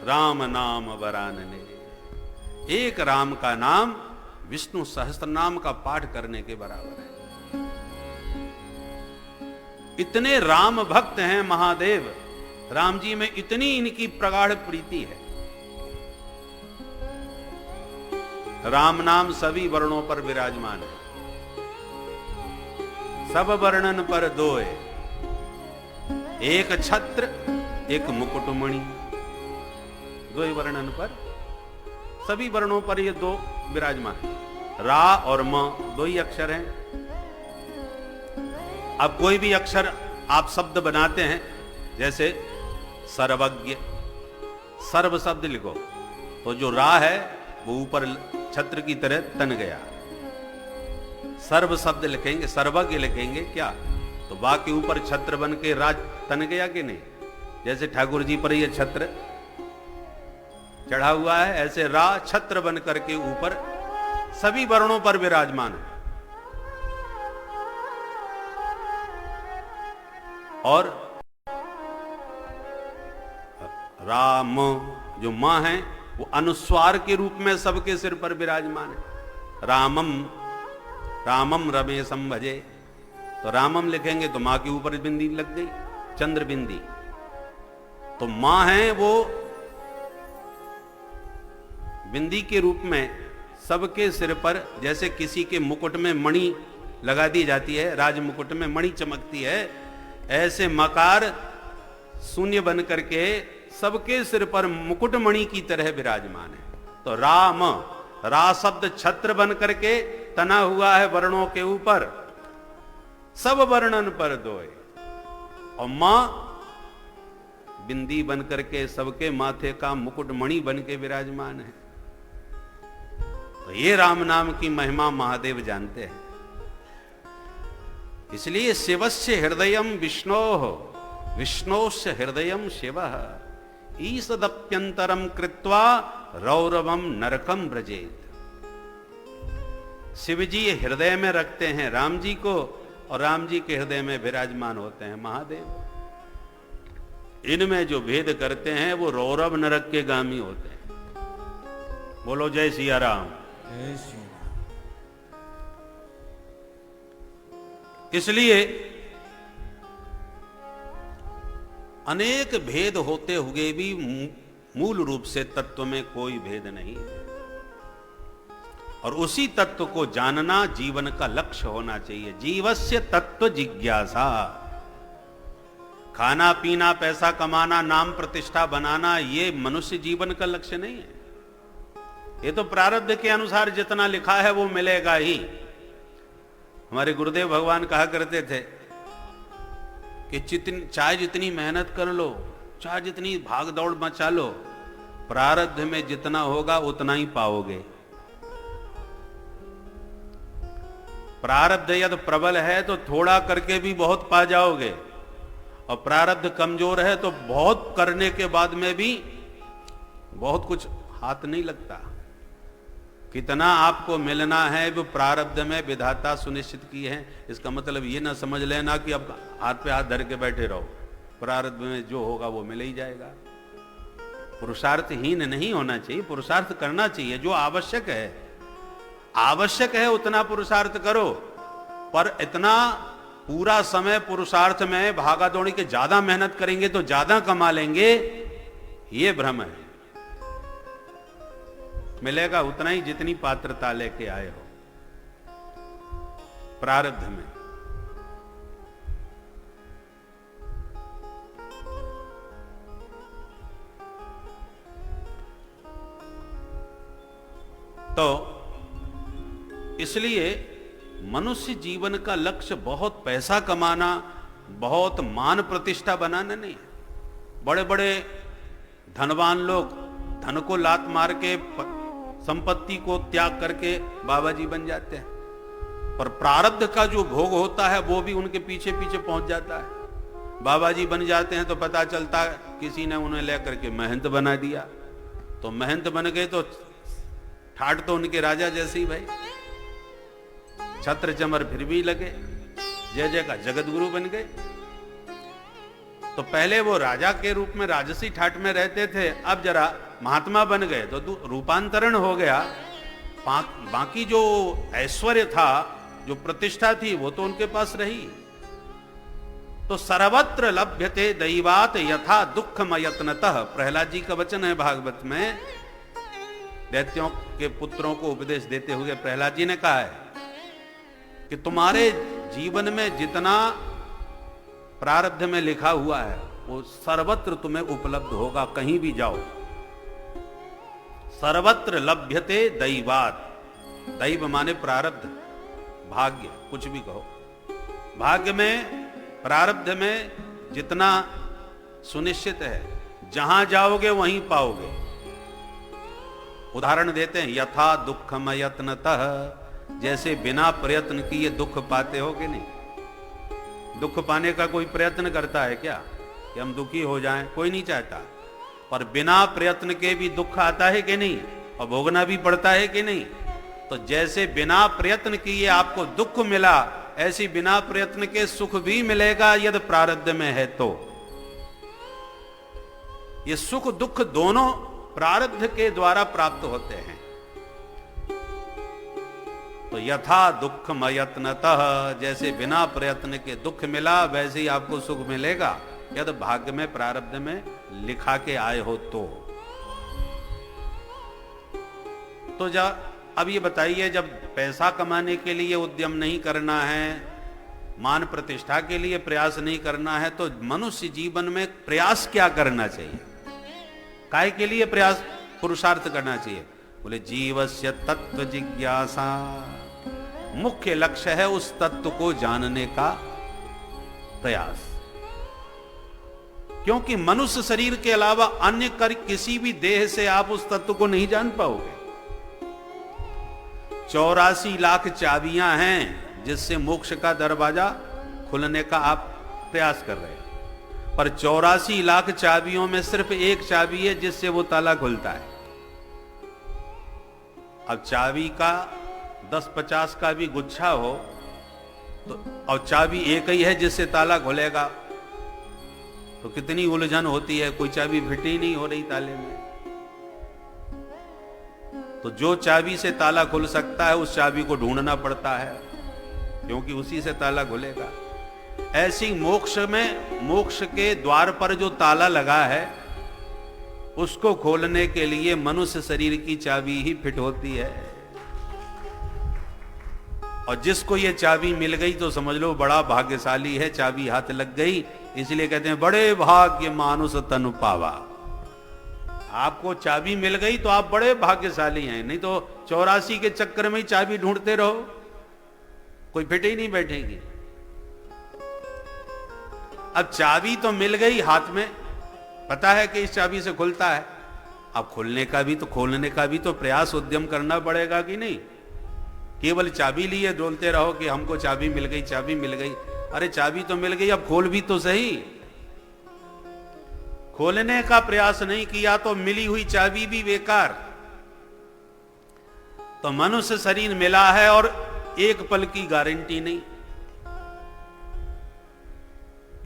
राम नाम वरानने। एक राम का नाम विष्णु सहस्त्र नाम का पाठ करने के बराबर है। इतने राम भक्त हैं महादेव, राम जी में इतनी इनकी प्रगाढ़ प्रीति है। राम नाम सभी वर्णों पर विराजमान है, सब वर्णन पर दोए, एक छत्र एक मुकुटमणि, दो ही वर्णन पर, सभी वर्णों पर ये दो विराजमान है। रा और म दो ही अक्षर हैं। अब कोई भी अक्षर आप शब्द बनाते हैं, जैसे सर्वज्ञ, सर्व शब्द लिखो तो जो रा है वो ऊपर छत्र की तरह तन गया। सर्व शब्द लिखेंगे, सर्वज्ञ लिखेंगे क्या, तो बा के ऊपर छत्र बन के राज तन गया कि नहीं? जैसे ठाकुर जी पर ये छत्र चढ़ा हुआ है, ऐसे रा छत्र बन करके ऊपर सभी वर्णों पर विराजमान है। और राम जो मां है वो अनुस्वार के रूप में सबके सिर पर विराजमान है। रामम, रामम रमेशम भजे, तो रामम लिखेंगे तो मां के ऊपर बिंदी लग गई, चंद्र बिंदी। तो मां है वो बिंदी के रूप में सबके सिर पर, जैसे किसी के मुकुट में मणि लगा दी जाती है, राज मुकुट में मणि चमकती है, ऐसे मकार शून्य बन करके सबके सिर पर मुकुट मणि की तरह विराजमान है। तो राम, रा शब्द छत्र बन करके तना हुआ है वर्णों के ऊपर, सब वर्णन पर दोए, और मां बिंदी बन करके सबके माथे का मुकुट मणि बन के विराजमान है। तो ये राम नाम की महिमा महादेव जानते हैं। इसलिए शिवस्य हृदयम विष्णोः, विष्णोस्य हृदयम शिवः, ईसदप्यंतरम कृत्वा रौरवम नरकम व्रजेत। शिव जी हृदय में रखते हैं राम जी को, और राम जी के हृदय में विराजमान होते हैं महादेव। इनमें जो भेद करते हैं वो रौरव नरक के गामी होते हैं। बोलो जय सिया राम। जय श्री राम। इसलिए अनेक भेद होते हुए भी मूल रूप से तत्व में कोई भेद नहीं है, और उसी तत्व को जानना जीवन का लक्ष्य होना चाहिए। जीवस्य तत्व जिज्ञासा। खाना पीना, पैसा कमाना, नाम प्रतिष्ठा बनाना, ये मनुष्य जीवन का लक्ष्य नहीं है। ये तो प्रारब्ध के अनुसार जितना लिखा है वो मिलेगा ही। हमारे गुरुदेव भगवान कहा करते थे कि चाहे जितनी मेहनत कर लो, चाहे जितनी भाग दौड़ मचा लो, प्रारब्ध में जितना होगा उतना ही पाओगे। प्रारब्ध यदि प्रबल है तो थोड़ा करके भी बहुत पा जाओगे, और प्रारब्ध कमजोर है तो बहुत करने के बाद में भी बहुत कुछ हाथ नहीं लगता। कितना आपको मिलना है वो प्रारब्ध में विधाता सुनिश्चित की है। इसका मतलब ये ना समझ लेना कि अब हाथ पे हाथ धर के बैठे रहो, प्रारब्ध में जो होगा वो मिल ही जाएगा। पुरुषार्थहीन नहीं होना चाहिए, पुरुषार्थ करना चाहिए। जो आवश्यक है, आवश्यक है उतना पुरुषार्थ करो, पर इतना पूरा समय पुरुषार्थ में भागा दौड़ी के ज्यादा मेहनत करेंगे तो ज्यादा कमा लेंगे, ये भ्रम है। मिलेगा उतना ही जितनी पात्रता लेके आए हो प्रारब्ध में। तो इसलिए मनुष्य जीवन का लक्ष्य बहुत पैसा कमाना, बहुत मान प्रतिष्ठा बनाना नहीं है। बड़े बड़े धनवान लोग धन को लात मार के संपत्ति को त्याग करके बाबा जी बन जाते हैं, पर प्रारब्ध का जो भोग होता है वो भी उनके पीछे पीछे पहुंच जाता है। बाबा जी बन जाते हैं तो पता चलता है किसी ने उन्हें लेकर के महंत बना दिया, तो महंत बन गए तो ठाट तो उनके राजा जैसे ही भाई, छत्र चमर फिर भी लगे, जय जय का जगत गुरु बन गए। तो पहले वो राजा के रूप में राजसी ठाट में रहते थे, अब जरा महात्मा बन गए तो रूपांतरण हो गया। बाकी जो ऐश्वर्य था, जो प्रतिष्ठा थी, वो तो उनके पास रही। तो सर्वत्र लभ्यते दैवात यथा दुःखमयत्नतः, प्रहलाद जी का वचन है भागवत में। दैत्यों के पुत्रों को उपदेश देते हुए प्रहलाद जी ने कहा है कि तुम्हारे जीवन में जितना प्रारब्ध में लिखा हुआ है वो सर्वत्र तुम्हें उपलब्ध होगा, कहीं भी जाओ। सर्वत्र लभ्यते दैवात, दैव माने प्रारब्ध, भाग्य, कुछ भी कहो। भाग्य में, प्रारब्ध में जितना सुनिश्चित है, जहां जाओगे वहीं पाओगे। उदाहरण देते हैं, यथा दुःखमयत्नतः, जैसे बिना प्रयत्न किए दुख पाते हो कि नहीं। दुख पाने का कोई प्रयत्न करता है क्या कि हम दुखी हो जाएं? कोई नहीं चाहता। पर बिना प्रयत्न के भी दुख आता है कि नहीं, और भोगना भी पड़ता है कि नहीं। तो जैसे बिना प्रयत्न किए आपको दुख मिला, ऐसी बिना प्रयत्न के सुख भी मिलेगा यदि प्रारब्ध में है तो। ये सुख दुख दोनों प्रारब्ध के द्वारा प्राप्त होते हैं। तो यथा दुःखमयत्नतः, जैसे बिना प्रयत्न के दुख मिला वैसे ही आपको सुख मिलेगा यदि भाग्य में, प्रारब्ध में लिखा के आए हो तो अब ये बताइए, जब पैसा कमाने के लिए उद्यम नहीं करना है, मान प्रतिष्ठा के लिए प्रयास नहीं करना है, तो मनुष्य जीवन में प्रयास क्या करना चाहिए? काय के लिए प्रयास पुरुषार्थ करना चाहिए? बोले जीवस्य तत्व जिज्ञासा, मुख्य लक्ष्य है उस तत्व को जानने का प्रयास। क्योंकि मनुष्य शरीर के अलावा अन्य किसी भी देह से आप उस तत्व को नहीं जान पाओगे। 84 लाख चाबियां हैं जिससे मोक्ष का दरवाजा खुलने का आप प्रयास कर रहे हैं, पर 84 लाख चाबियों में सिर्फ एक चाबी है जिससे वो ताला खुलता है। अब चाबी का 10-50 का भी गुच्छा हो तो, और चाबी एक ही है जिससे ताला खुलेगा, तो कितनी उलझन होती है, कोई चाबी फिट ही नहीं हो रही ताले में। तो जो चाबी से ताला खुल सकता है उस चाबी को ढूंढना पड़ता है, क्योंकि उसी से ताला खुलेगा। ऐसी मोक्ष में, मोक्ष के द्वार पर जो ताला लगा है उसको खोलने के लिए मनुष्य शरीर की चाबी ही फिट होती है। और जिसको ये चाबी मिल गई तो समझ लो बड़ा भाग्यशाली है, चाबी हाथ लग गई। इसलिए कहते हैं बड़े भाग्य मानुष तनु पावा। आपको चाबी मिल गई तो आप बड़े भाग्यशाली हैं, नहीं तो 84 के चक्कर में ही चाबी ढूंढते रहो, कोई फिट ही नहीं बैठेगी। अब चाबी तो मिल गई हाथ में, पता है कि इस चाबी से खुलता है, अब खोलने का भी तो प्रयास उद्यम करना पड़ेगा कि नहीं। केवल चाबी लिए डोलते रहो कि हमको चाबी मिल गई, चाबी मिल गई। अरे चाबी तो मिल गई, अब खोल भी तो सही। खोलने का प्रयास नहीं किया तो मिली हुई चाबी भी बेकार। तो मनुष्य शरीर मिला है और एक पल की गारंटी नहीं।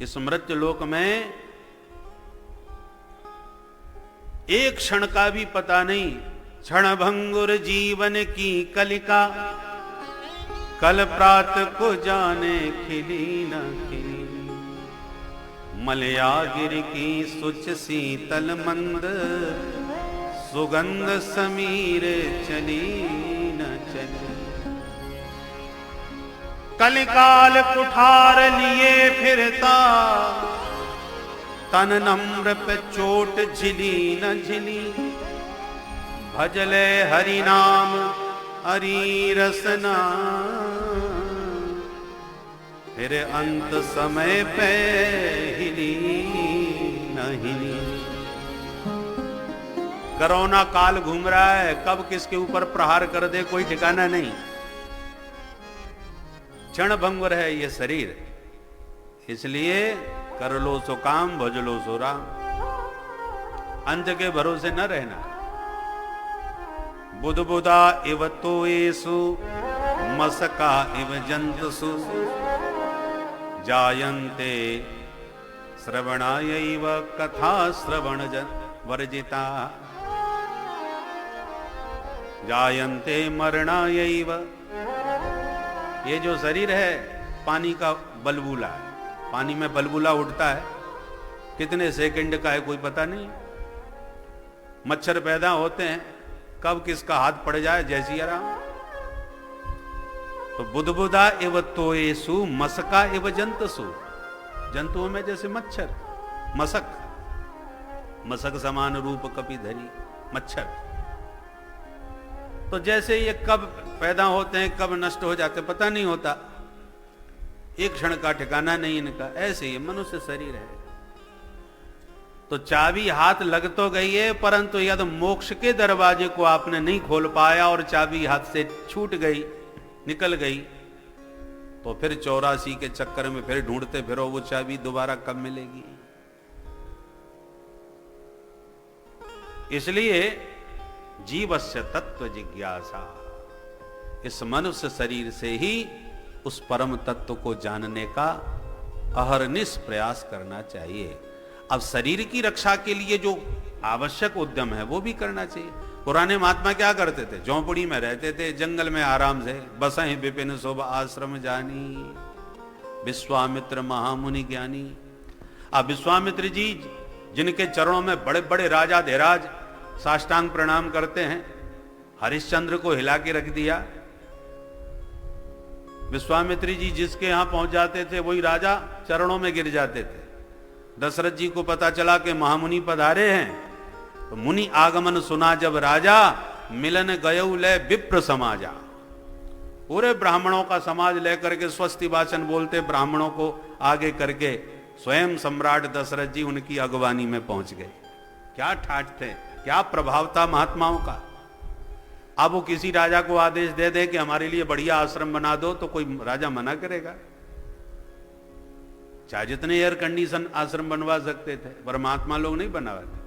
इस मृत्यु लोक में एक क्षण का भी पता नहीं। क्षण भंगुर जीवन की कलिका, कल प्रात को जाने खिली न खिली, मलयागिर की सुच शीतल मंद, सुगंध समीर चली न चली। कलिकाल कुठार लिए फिरता, तन नम्र पे चोट झिली न झिली, भजले हरि नाम हरि रसना, फिर अंत समय पे हिली न हिली। कोरोना काल घूम रहा है, कब किसके ऊपर प्रहार कर दे कोई ठिकाना नहीं। क्षण भंगुर है ये शरीर, इसलिए कर लो सो काम भज लो सो राम, अंत के भरोसे न रहना। बुधबुदा इव तो येसु, मसका इव जंतुसु, जायन्ते श्रवणायैव कथा श्रवण वर्जिता, जायन्ते मरणायैव। ये जो शरीर है पानी का बलबूला है, पानी में बलबूला उठता है, कितने सेकंड का है कोई पता नहीं। मच्छर पैदा होते हैं, कब किसका हाथ पड़ जाए जैसी आराम। तो बुधबुदा एव तोयेसु, मसका एव जंतसु, जंतुओं में जैसे मच्छर, मसक, मसक समान रूप कपिधरी, मच्छर। तो जैसे ये कब पैदा होते हैं कब नष्ट हो जाते पता नहीं होता, एक क्षण का ठिकाना नहीं इनका। ऐसे ही मनुष्य शरीर है। तो चाबी हाथ लग तो गई है, परंतु यदि मोक्ष के दरवाजे को आपने नहीं खोल पाया और चाबी हाथ से छूट गई, निकल गई, तो फिर 84 के चक्कर में फिर ढूंढते फिरो वो चाबी दोबारा कब मिलेगी। इसलिए जीवस्य तत्व जिज्ञासा, इस मनुष्य शरीर से ही उस परम तत्व को जानने का अहरनिश प्रयास करना चाहिए। अब शरीर की रक्षा के लिए जो आवश्यक उद्यम है वो भी करना चाहिए। पुराने महात्मा क्या करते थे, झोंपड़ी में रहते थे, जंगल में आराम से, बसहि विपिन शोभ आश्रम जानी, विश्वामित्र महामुनि ज्ञानी। अब विश्वामित्र जी जिनके चरणों में बड़े बड़े राजा धीराज साष्टांग प्रणाम करते हैं, हरिश्चंद्र को हिला के रख दिया। विश्वामित्र जी जिसके यहां पहुंच जाते थे वही राजा चरणों में गिर जाते थे। दशरथ जी को पता चला कि महामुनि पधारे हैं, तो मुनि आगमन सुना जब राजा, मिलन गयऊ ले विप्र समाजा। पूरे ब्राह्मणों का समाज लेकर के स्वस्ति वाचन बोलते ब्राह्मणों को आगे करके स्वयं सम्राट दशरथ जी उनकी अगवानी में पहुंच गए। क्या ठाठ थे, क्या प्रभाव था महात्माओं का। अब वो किसी राजा को आदेश दे दे कि हमारे लिए बढ़िया आश्रम बना दो, तो कोई राजा मना करेगा? चाहे जितने एयर कंडीशन आश्रम बनवा सकते थे, पर महात्मा लोग नहीं बनवाते।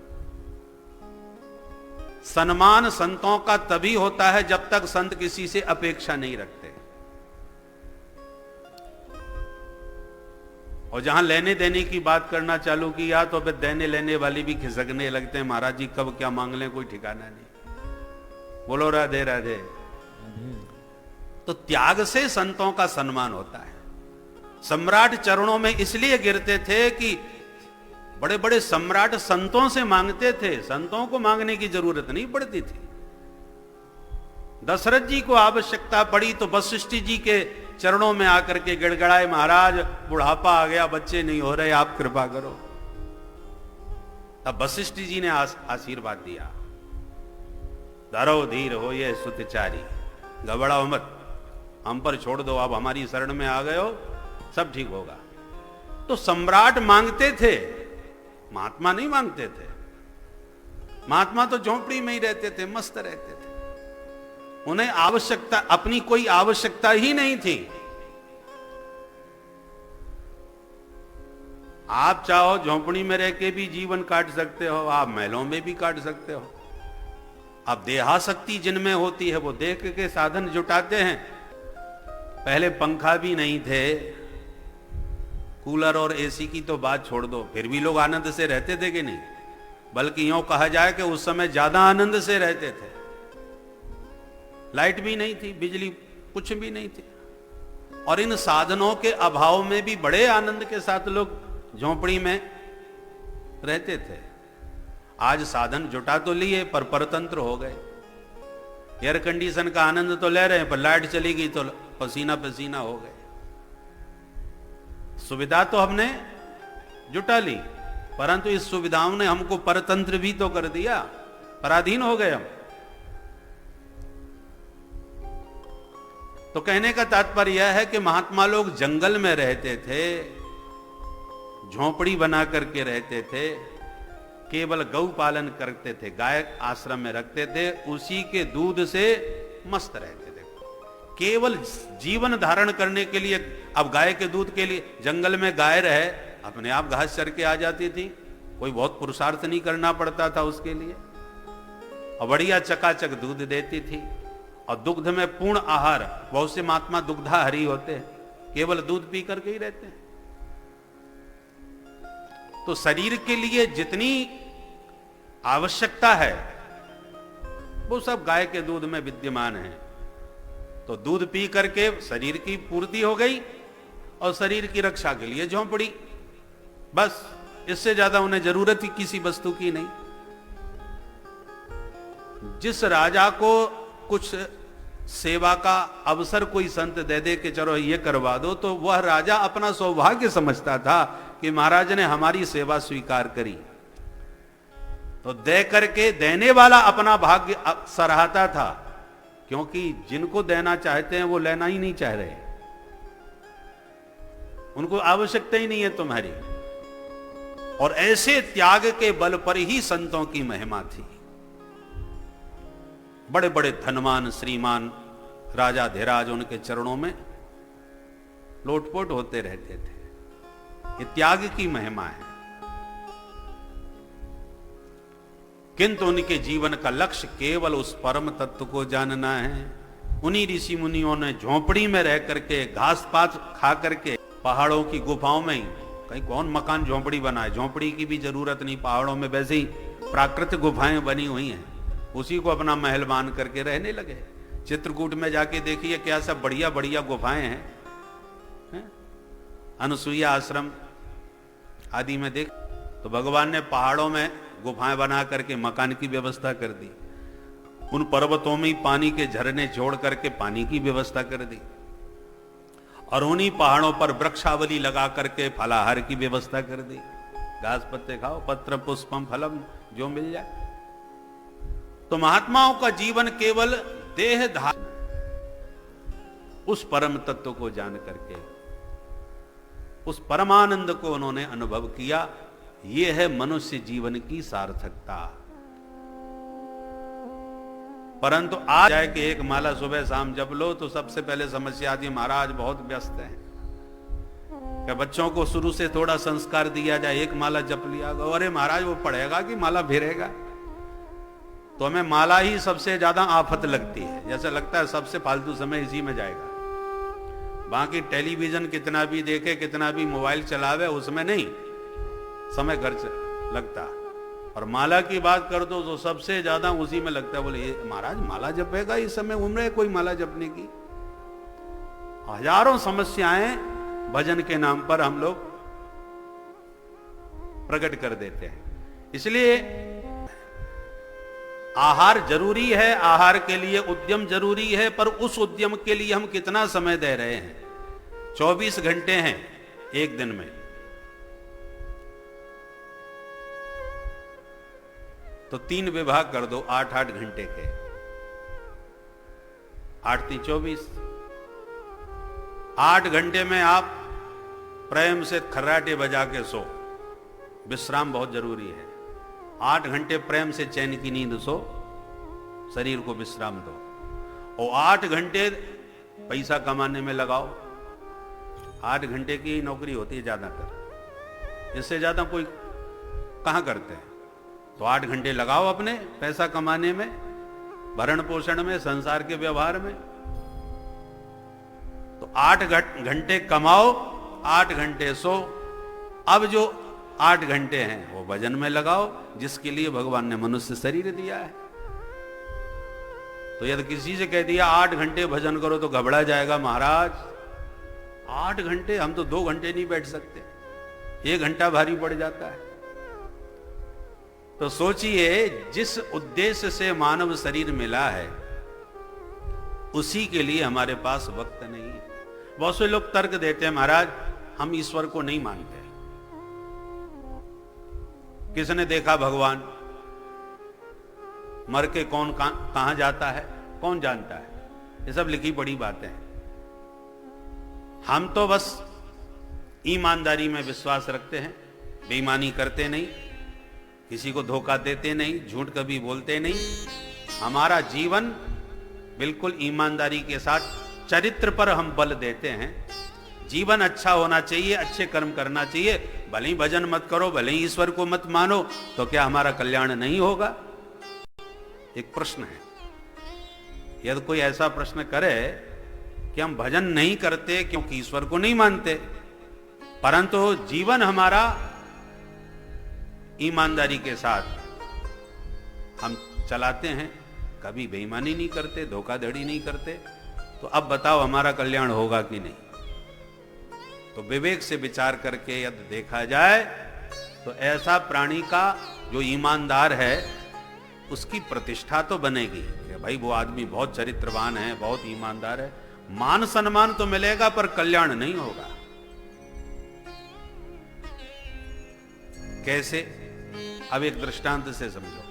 सम्मान संतों का तभी होता है जब तक संत किसी से अपेक्षा नहीं रखते। और जहां लेने देने की बात करना चालू किया तो फिर देने लेने वाले भी खिसकने लगते हैं, महाराज जी कब क्या मांग लें कोई ठिकाना नहीं। बोलो राधे राधे। तो त्याग से संतों का सम्मान होता है। सम्राट चरणों में इसलिए गिरते थे कि बड़े बड़े सम्राट संतों से मांगते थे, संतों को मांगने की जरूरत नहीं पड़ती थी। दशरथ जी को आवश्यकता पड़ी तो वशिष्ठ जी के चरणों में आकर के गिड़गड़ाए, महाराज बुढ़ापा आ गया, बच्चे नहीं हो रहे, आप कृपा करो। तब वशिष्ठ जी ने आशीर्वाद दिया, धरो धीर हो ये सुतचारी, घबराओ मत, हम पर छोड़ दो, आप हमारी शरण में आ गए हो, सब ठीक होगा। तो सम्राट मांगते थे, महात्मा नहीं मांगते थे। महात्मा तो झोंपड़ी में ही रहते थे, मस्त रहते थे, उन्हें आवश्यकता, अपनी कोई आवश्यकता ही नहीं थी। आप चाहो झोंपड़ी में रह के भी जीवन काट सकते हो, आप महलों में भी काट सकते हो। अब देहाशक्ति जिनमें होती है वो देख के साधन जुटाते हैं। पहले पंखा भी नहीं थे, कूलर और एसी की तो बात छोड़ दो, फिर भी लोग आनंद से रहते थे कि नहीं? बल्कि यूं कहा जाए कि उस समय ज्यादा आनंद से रहते थे। लाइट भी नहीं थी, बिजली कुछ भी नहीं थी, और इन साधनों के अभाव में भी बड़े आनंद के साथ लोग झोंपड़ी में रहते थे। आज साधन जुटा तो लिए पर परतंत्र हो गए। एयर कंडीशन का आनंद तो ले रहे हैं, पर लाइट चली गई तो पसीना पसीना हो गए। सुविधा तो हमने जुटा ली, परंतु इस सुविधाओं ने हमको परतंत्र भी तो कर दिया, पराधीन हो गए हम। तो कहने का तात्पर्य यह है कि महात्मा लोग जंगल में रहते थे, झोंपड़ी बना करके रहते थे, केवल गौ पालन करते थे, गाय आश्रम में रखते थे, उसी के दूध से मस्त रहते थे, केवल जीवन धारण करने के लिए। अब गाय के दूध के लिए जंगल में गाय रहे, अपने आप घास चर के आ जाती थी, कोई बहुत पुरुषार्थ नहीं करना पड़ता था उसके लिए, और बढ़िया चकाचक दूध देती थी। और दुग्ध में पूर्ण आहार, बहुत से महात्मा दुग्धाहारी होते हैं, केवल दूध पी करके ही रहते हैं। तो शरीर के लिए जितनी आवश्यकता है वो सब गाय के दूध में विद्यमान है। तो दूध पी करके शरीर की पूर्ति हो गई, और शरीर की रक्षा के लिए झोंपड़ी, बस इससे ज्यादा उन्हें जरूरत ही किसी वस्तु की नहीं। जिस राजा को कुछ सेवा का अवसर कोई संत दे दे कि चलो ये करवा दो, तो वह राजा अपना सौभाग्य समझता था कि महाराज ने हमारी सेवा स्वीकार करी, तो दे करके देने वाला अपना भाग्य सराहता था, क्योंकि जिनको देना चाहते हैं वो लेना ही नहीं चाह रहे, उनको आवश्यकता ही नहीं है तुम्हारी। और ऐसे त्याग के बल पर ही संतों की महिमा थी। बड़े बड़े धनवान श्रीमान राजा धीराज उनके चरणों में लोटपोट होते रहते थे। ये त्याग की महिमा है। किंतु उनके जीवन का लक्ष्य केवल उस परम तत्व को जानना है। उन्हीं ऋषि मुनियों ने झोंपड़ी में रह करके, घास पात खा करके, पहाड़ों की गुफाओं में ही, कहीं कौन मकान झोंपड़ी बनाए, झोंपड़ी की भी जरूरत नहीं, पहाड़ों में वैसे ही प्राकृतिक गुफाएं बनी हुई हैं, उसी को अपना महल मान करके रहने लगे। चित्रकूट में जाके देखिए क्या सब बढ़िया बढ़िया गुफाएं हैं, अनुसुईया आश्रम आदि में देख, तो भगवान ने पहाड़ों में गुफाएं बना करके मकान की व्यवस्था कर दी। उन पर्वतों में पानी के झरने जोड़ करके पानी की व्यवस्था कर दी, और उन्हीं पहाड़ों पर वृक्षावली लगा करके फलाहार की व्यवस्था कर दी। घास पत्ते खाओ, पत्र पुष्पम फलम, जो मिल जाए। तो महात्माओं का जीवन केवल देह धारण, उस परम तत्व को जान करके उस परमानंद को उन्होंने अनुभव किया। यह है मनुष्य जीवन की सार्थकता। परंतु आज जाए कि एक माला सुबह शाम जप लो तो सबसे पहले समस्या आती है, महाराज बहुत व्यस्त है। क्या बच्चों को शुरू से थोड़ा संस्कार दिया जाए, एक माला जप लिया, अरे महाराज वो पढ़ेगा कि माला फेरेगा। तो हमें माला ही सबसे ज्यादा आफत लगती है, जैसा लगता है सबसे फालतू समय इसी में जाएगा। बाकी टेलीविजन कितना भी देखे, कितना भी मोबाइल चलावे, उसमें नहीं समय खर्च लगता। और माला की बात कर दो तो सबसे ज्यादा उसी में लगता है। बोले ये महाराज माला जपेगा, इस समय उम्र है कोई माला जपने की। हजारों समस्याएं भजन के नाम पर हम लोग प्रकट कर देते हैं। इसलिए आहार जरूरी है, आहार के लिए उद्यम जरूरी है, पर उस उद्यम के लिए हम कितना समय दे रहे हैं। 24 घंटे हैं एक दिन में, तो 3 विभाग कर दो 8-8 घंटे के, 8 × 24। 8 घंटे में आप प्रेम से खर्राटे बजा के सो, विश्राम बहुत जरूरी है। 8 घंटे प्रेम से चैन की नींद सो, शरीर को विश्राम दो। और 8 घंटे पैसा कमाने में लगाओ। 8 घंटे की नौकरी होती है ज्यादातर, इससे ज्यादा कोई कहां करते हैं। तो 8 घंटे लगाओ अपने पैसा कमाने में, भरण पोषण में, संसार के व्यवहार में। तो 8 घंटे कमाओ, 8 घंटे सो। अब जो 8 घंटे हैं वो भजन में लगाओ, जिसके लिए भगवान ने मनुष्य शरीर दिया है। तो यदि किसी से कह दिया 8 घंटे भजन करो तो घबरा जाएगा, महाराज 8 घंटे, हम तो 2 घंटे नहीं बैठ सकते, 1 घंटा भारी पड़ जाता है। तो सोचिए, जिस उद्देश्य से मानव शरीर मिला है उसी के लिए हमारे पास वक्त नहीं है। बहुत से लोग तर्क देते हैं, महाराज हम ईश्वर को नहीं मानते। किसने देखा भगवान? मर के कौन कहां जाता है कौन जानता है? ये सब लिखी पड़ी बातें हैं। हम तो बस ईमानदारी में विश्वास रखते हैं, बेईमानी करते नहीं, किसी को धोखा देते नहीं, झूठ कभी बोलते नहीं। हमारा जीवन बिल्कुल ईमानदारी के साथ चरित्र पर हम बल देते हैं। जीवन अच्छा होना चाहिए, अच्छे कर्म करना चाहिए। भले ही भजन मत करो, भले ही ईश्वर को मत मानो, तो क्या हमारा कल्याण नहीं होगा? एक प्रश्न है। यदि कोई ऐसा प्रश्न करे कि हम भजन नहीं करते क्योंकि ईश्वर को नहीं मानते, परंतु जीवन हमारा ईमानदारी के साथ हम चलाते हैं, कभी बेईमानी नहीं करते, धोखाधड़ी नहीं करते, तो अब बताओ हमारा कल्याण होगा कि नहीं? तो विवेक से विचार करके यदि देखा जाए तो ऐसा प्राणी का जो ईमानदार है उसकी प्रतिष्ठा तो बनेगी कि भाई वो आदमी बहुत चरित्रवान है, बहुत ईमानदार है। मान सम्मान तो मिलेगा पर कल्याण नहीं होगा। कैसे? अब एक दृष्टांत से समझो।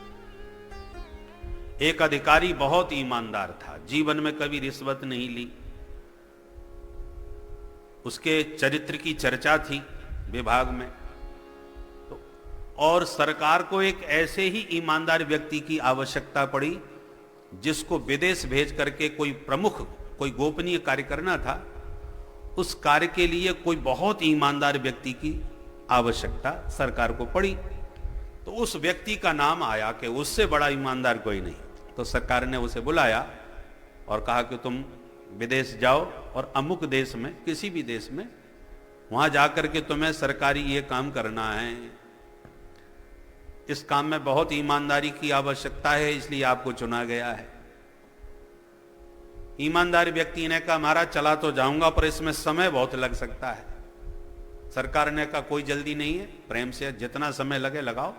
एक अधिकारी बहुत ईमानदार था, जीवन में कभी रिश्वत नहीं ली, उसके चरित्र की चर्चा थी विभाग में। तो और सरकार को एक ऐसे ही ईमानदार व्यक्ति की आवश्यकता पड़ी जिसको विदेश भेज करके कोई प्रमुख, कोई गोपनीय कार्य करना था। उस कार्य के लिए कोई बहुत ईमानदार व्यक्ति की आवश्यकता सरकार को पड़ी। तो उस व्यक्ति का नाम आया कि उससे बड़ा ईमानदार कोई नहीं। तो सरकार ने उसे बुलाया और कहा कि तुम विदेश जाओ और अमुक देश में, किसी भी देश में, वहां जाकर के तुम्हें सरकारी ये काम करना है। इस काम में बहुत ईमानदारी की आवश्यकता है, इसलिए आपको चुना गया है। ईमानदार व्यक्ति ने कहा, महाराज चला तो जाऊंगा पर इसमें समय बहुत लग सकता है। सरकार ने कहा कोई जल्दी नहीं है, प्रेम से जितना समय लगे लगाओ।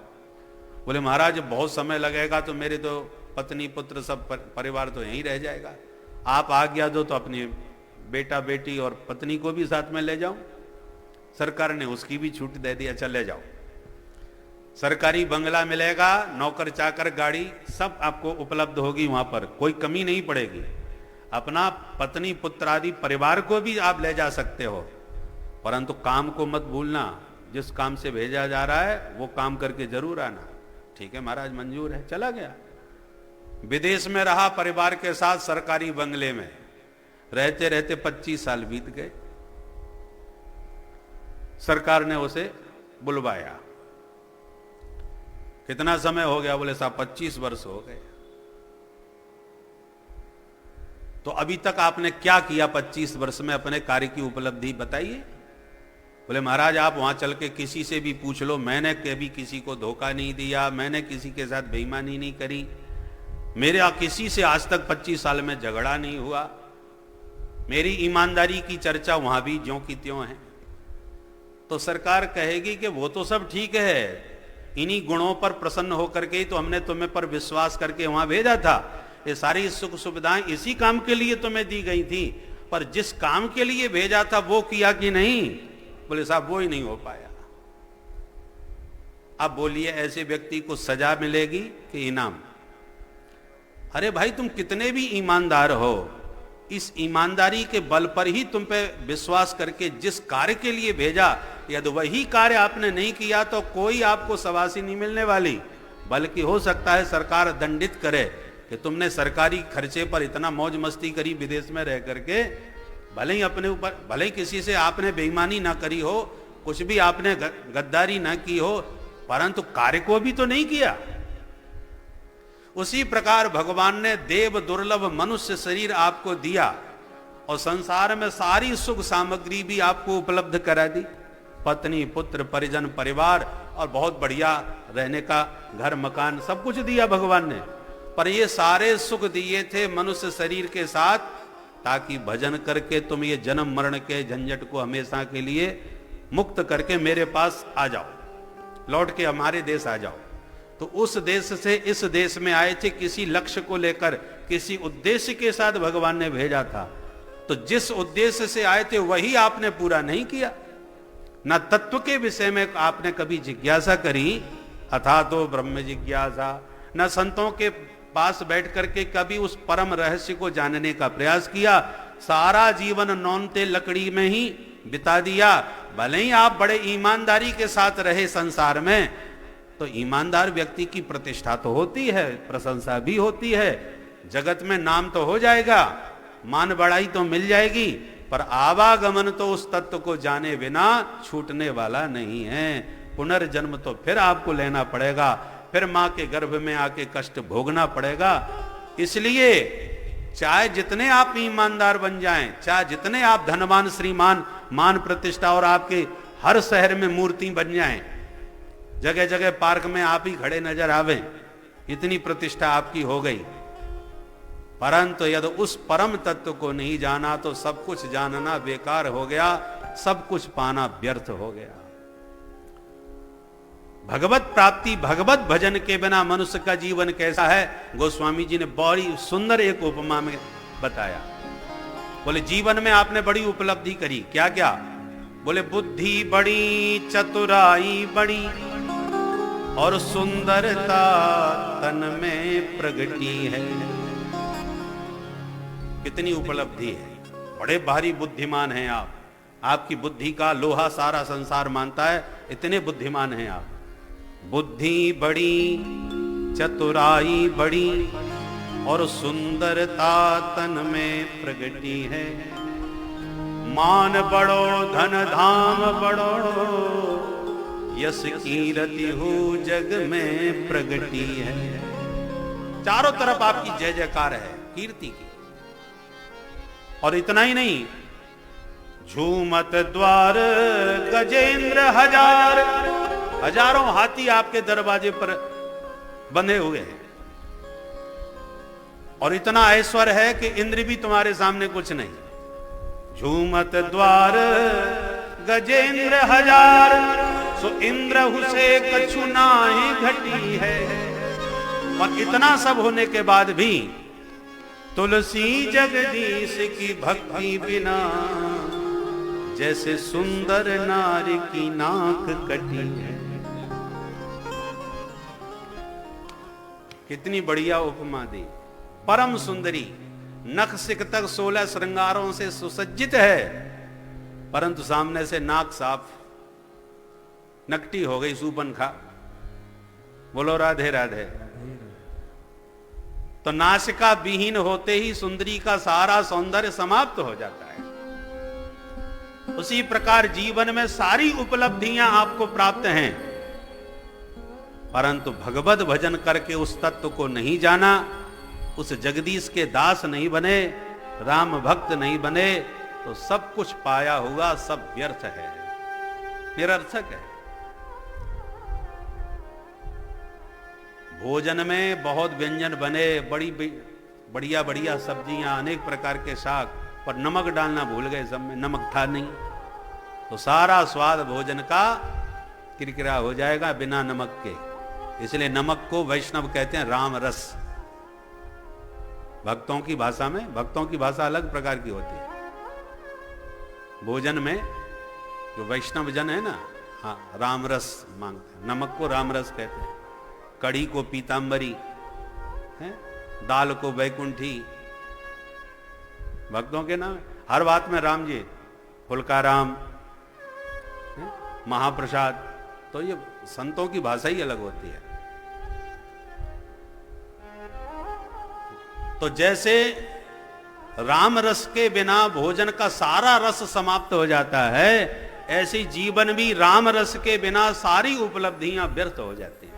बोले महाराज बहुत समय लगेगा तो मेरे तो पत्नी पुत्र सब परिवार तो यहीं रह जाएगा, आप आज्ञा दो तो अपनी बेटा बेटी और पत्नी को भी साथ में ले जाऊं। सरकार ने उसकी भी छूट दे दी, अच्छा ले जाओ। सरकारी बंगला मिलेगा, नौकर चाकर गाड़ी सब आपको उपलब्ध होगी, वहां पर कोई कमी नहीं पड़ेगी। अपना पत्नी पुत्र आदि परिवार को भी आप ले जा सकते हो, परंतु काम को मत भूलना। जिस काम से भेजा जा रहा है वो काम करके जरूर आना। ठीक है महाराज, मंजूर है। चला गया, विदेश में रहा परिवार के साथ सरकारी बंगले में। रहते रहते 25 साल बीत गए। सरकार ने उसे बुलवाया। कितना समय हो गया? बोले साहब 25 वर्ष हो गए। तो अभी तक आपने क्या किया 25 वर्ष में? अपने कार्य की उपलब्धि बताइए। बोले महाराज आप वहां चल के किसी से भी पूछ लो, मैंने कभी किसी को धोखा नहीं दिया, मैंने किसी के साथ बेईमानी नहीं करी, मेरे किसी से आज तक 25 साल में झगड़ा नहीं हुआ, मेरी ईमानदारी की चर्चा वहां भी ज्यों की त्यों है। तो सरकार कहेगी कि वो तो सब ठीक है, इन्हीं गुणों पर प्रसन्न होकर के ही तो हमने तुम्हें पर विश्वास करके वहां भेजा था। ये सारी सुख सुविधाएं इसी काम के लिए तुम्हें दी गई थी, पर जिस काम के लिए भेजा था वो किया कि नहीं? बोले साहब वो ही नहीं हो पाया। अब बोलिए ऐसे व्यक्ति को सजा मिलेगी कि इनाम? अरे भाई तुम कितने भी ईमानदार हो, इस ईमानदारी के बल पर ही तुम पे विश्वास करके जिस कार्य के लिए भेजा, यदि वही कार्य आपने नहीं किया तो कोई आपको शाबाशी नहीं मिलने वाली, बल्कि हो सकता है सरकार दंडित करे कि तुमने सरकारी खर्चे पर इतना मौज मस्ती करी विदेश में रह करके, भले ही अपने ऊपर, भले ही किसी से आपने बेईमानी ना करी हो, कुछ भी आपने गद्दारी ना की हो, परंतु कार्य को भी तो नहीं किया। उसी प्रकार भगवान ने देव दुर्लभ मनुष्य शरीर आपको दिया और संसार में सारी सुख सामग्री भी आपको उपलब्ध करा दी, पत्नी पुत्र परिजन परिवार और बहुत बढ़िया रहने का घर मकान सब कुछ दिया भगवान ने। पर ये सारे सुख दिए थे मनुष्य शरीर के साथ ताकि भजन करके तुम ये जन्म मरण के झंझट को हमेशा के लिए मुक्त करके मेरे पास आ जाओ, लौट के हमारे देश आ जाओ। तो उस देश से इस देश में आए थे, किसी लक्ष्य को लेकर, किसी उद्देश्य के साथ भगवान ने भेजा था। तो जिस उद्देश्य से आए थे वही आपने पूरा नहीं किया। न तत्व के विषय में आपने कभी जिज्ञासा करी, अथा तो ब्रह्म जिज्ञासा, न संतों के पास बैठ करके कभी उस परम रहस्य को जानने का प्रयास किया। सारा जीवन नौनते लकड़ी में ही बिता दिया। भले ही आप बड़े ईमानदारी के साथ रहे संसार में, तो ईमानदार व्यक्ति की प्रतिष्ठा तो होती है, प्रशंसा भी होती है, जगत में नाम तो हो जाएगा, मान बढ़ाई तो मिल जाएगी, पर आवागमन तो उस तत्व को जाने बिना छूटने वाला नहीं है। पुनर्जन्म तो फिर आपको लेना पड़ेगा, फिर मां के गर्भ में आके कष्ट भोगना पड़ेगा। इसलिए चाहे जितने आप ईमानदार बन जाएं, चाहे जितने आप धनवान श्रीमान मान प्रतिष्ठा और आपके हर शहर में मूर्ति बन जाएं, जगह जगह पार्क में आप ही खड़े नजर आवे, इतनी प्रतिष्ठा आपकी हो गई, परंतु यदि उस परम तत्व को नहीं जाना तो सब कुछ जानना बेकार हो गया, सब कुछ पाना व्यर्थ हो गया। भगवत प्राप्ति, भगवत भजन के बिना मनुष्य का जीवन कैसा है, गोस्वामी जी ने बड़ी सुंदर एक उपमा में बताया। बोले जीवन में आपने बड़ी उपलब्धि करी, क्या क्या? बोले बुद्धि बड़ी, चतुराई बड़ी, और सुंदरता तन में प्रगटी है। कितनी उपलब्धि है, बड़े भारी बुद्धिमान हैं आप, आपकी बुद्धि का लोहा सारा संसार मानता है, इतने बुद्धिमान हैं आप। बुद्धि बड़ी, चतुराई बड़ी, और सुंदरता तन में प्रगटी है। मान बड़ो, धन धाम बड़ो, यश कीरति हो जग में प्रगटी है। चारों तरफ आपकी जय जयकार है कीर्ति की। और इतना ही नहीं, झूमत द्वार गजेंद्र हजार, हजारों हाथी आपके दरवाजे पर बंधे हुए हैं। और इतना ऐश्वर्य है कि इंद्र भी तुम्हारे सामने कुछ नहीं। झूमत द्वार गजेंद्र हजार, सो इंद्र हुसे कछु नाहि घटी है। और इतना सब होने के बाद भी तुलसी जगदीश की भक्ति बिना जैसे सुंदर नारी की नाक कटी है। कितनी बढ़िया उपमा दी। परम सुंदरी, नख सिक तक 16 श्रृंगारों से सुसज्जित है, परंतु सामने से नाक साफ, नकटी हो गई, सूपनखा। बोलो राधे राधे। तो नासिका विहीन होते ही सुंदरी का सारा सौंदर्य समाप्त हो जाता है। उसी प्रकार जीवन में सारी उपलब्धियां आपको प्राप्त हैं, परंतु भगवत भजन करके उस तत्व को नहीं जाना, उस जगदीश के दास नहीं बने, राम भक्त नहीं बने, तो सब कुछ पाया हुआ सब व्यर्थ है, निरर्थक है। भोजन में बहुत व्यंजन बने, बड़ी बढ़िया बढ़िया सब्जियां, अनेक प्रकार के साग, पर नमक डालना भूल गए, सब में नमक था नहीं, तो सारा स्वाद भोजन का किरकिरा हो जाएगा बिना नमक के। इसलिए नमक को वैष्णव कहते हैं राम रस। भक्तों की भाषा में, भक्तों की भाषा अलग प्रकार की होती है। भोजन में जो वैष्णव जन है ना, हाँ, राम रस मांगते हैं, नमक को राम रस कहते हैं, कड़ी को पीतांबरी है, दाल को बैकुंठी, भक्तों के नाम। हर बात में राम जी, फुल्का राम, महाप्रसाद, तो ये संतों की भाषा ही अलग होती है। तो जैसे राम रस के बिना भोजन का सारा रस समाप्त हो जाता है, ऐसे जीवन भी राम रस के बिना सारी उपलब्धियां व्यर्थ हो जाती हैं।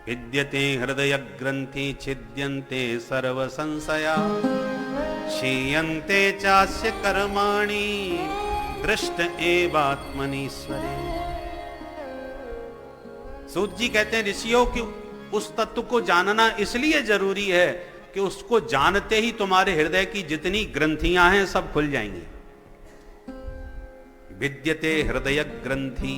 विद्यते हृदय ग्रंथि छिद्यन्ते सर्व संशया, क्षीयन्ते चास्य कर्माणि दृष्ट एवात्मनीश्वरे। सूत जी कहते हैं ऋषियों की उस तत्व को जानना इसलिए जरूरी है कि उसको जानते ही तुम्हारे हृदय की जितनी ग्रंथियां हैं सब खुल जाएंगी। विद्यते हृदय ग्रंथि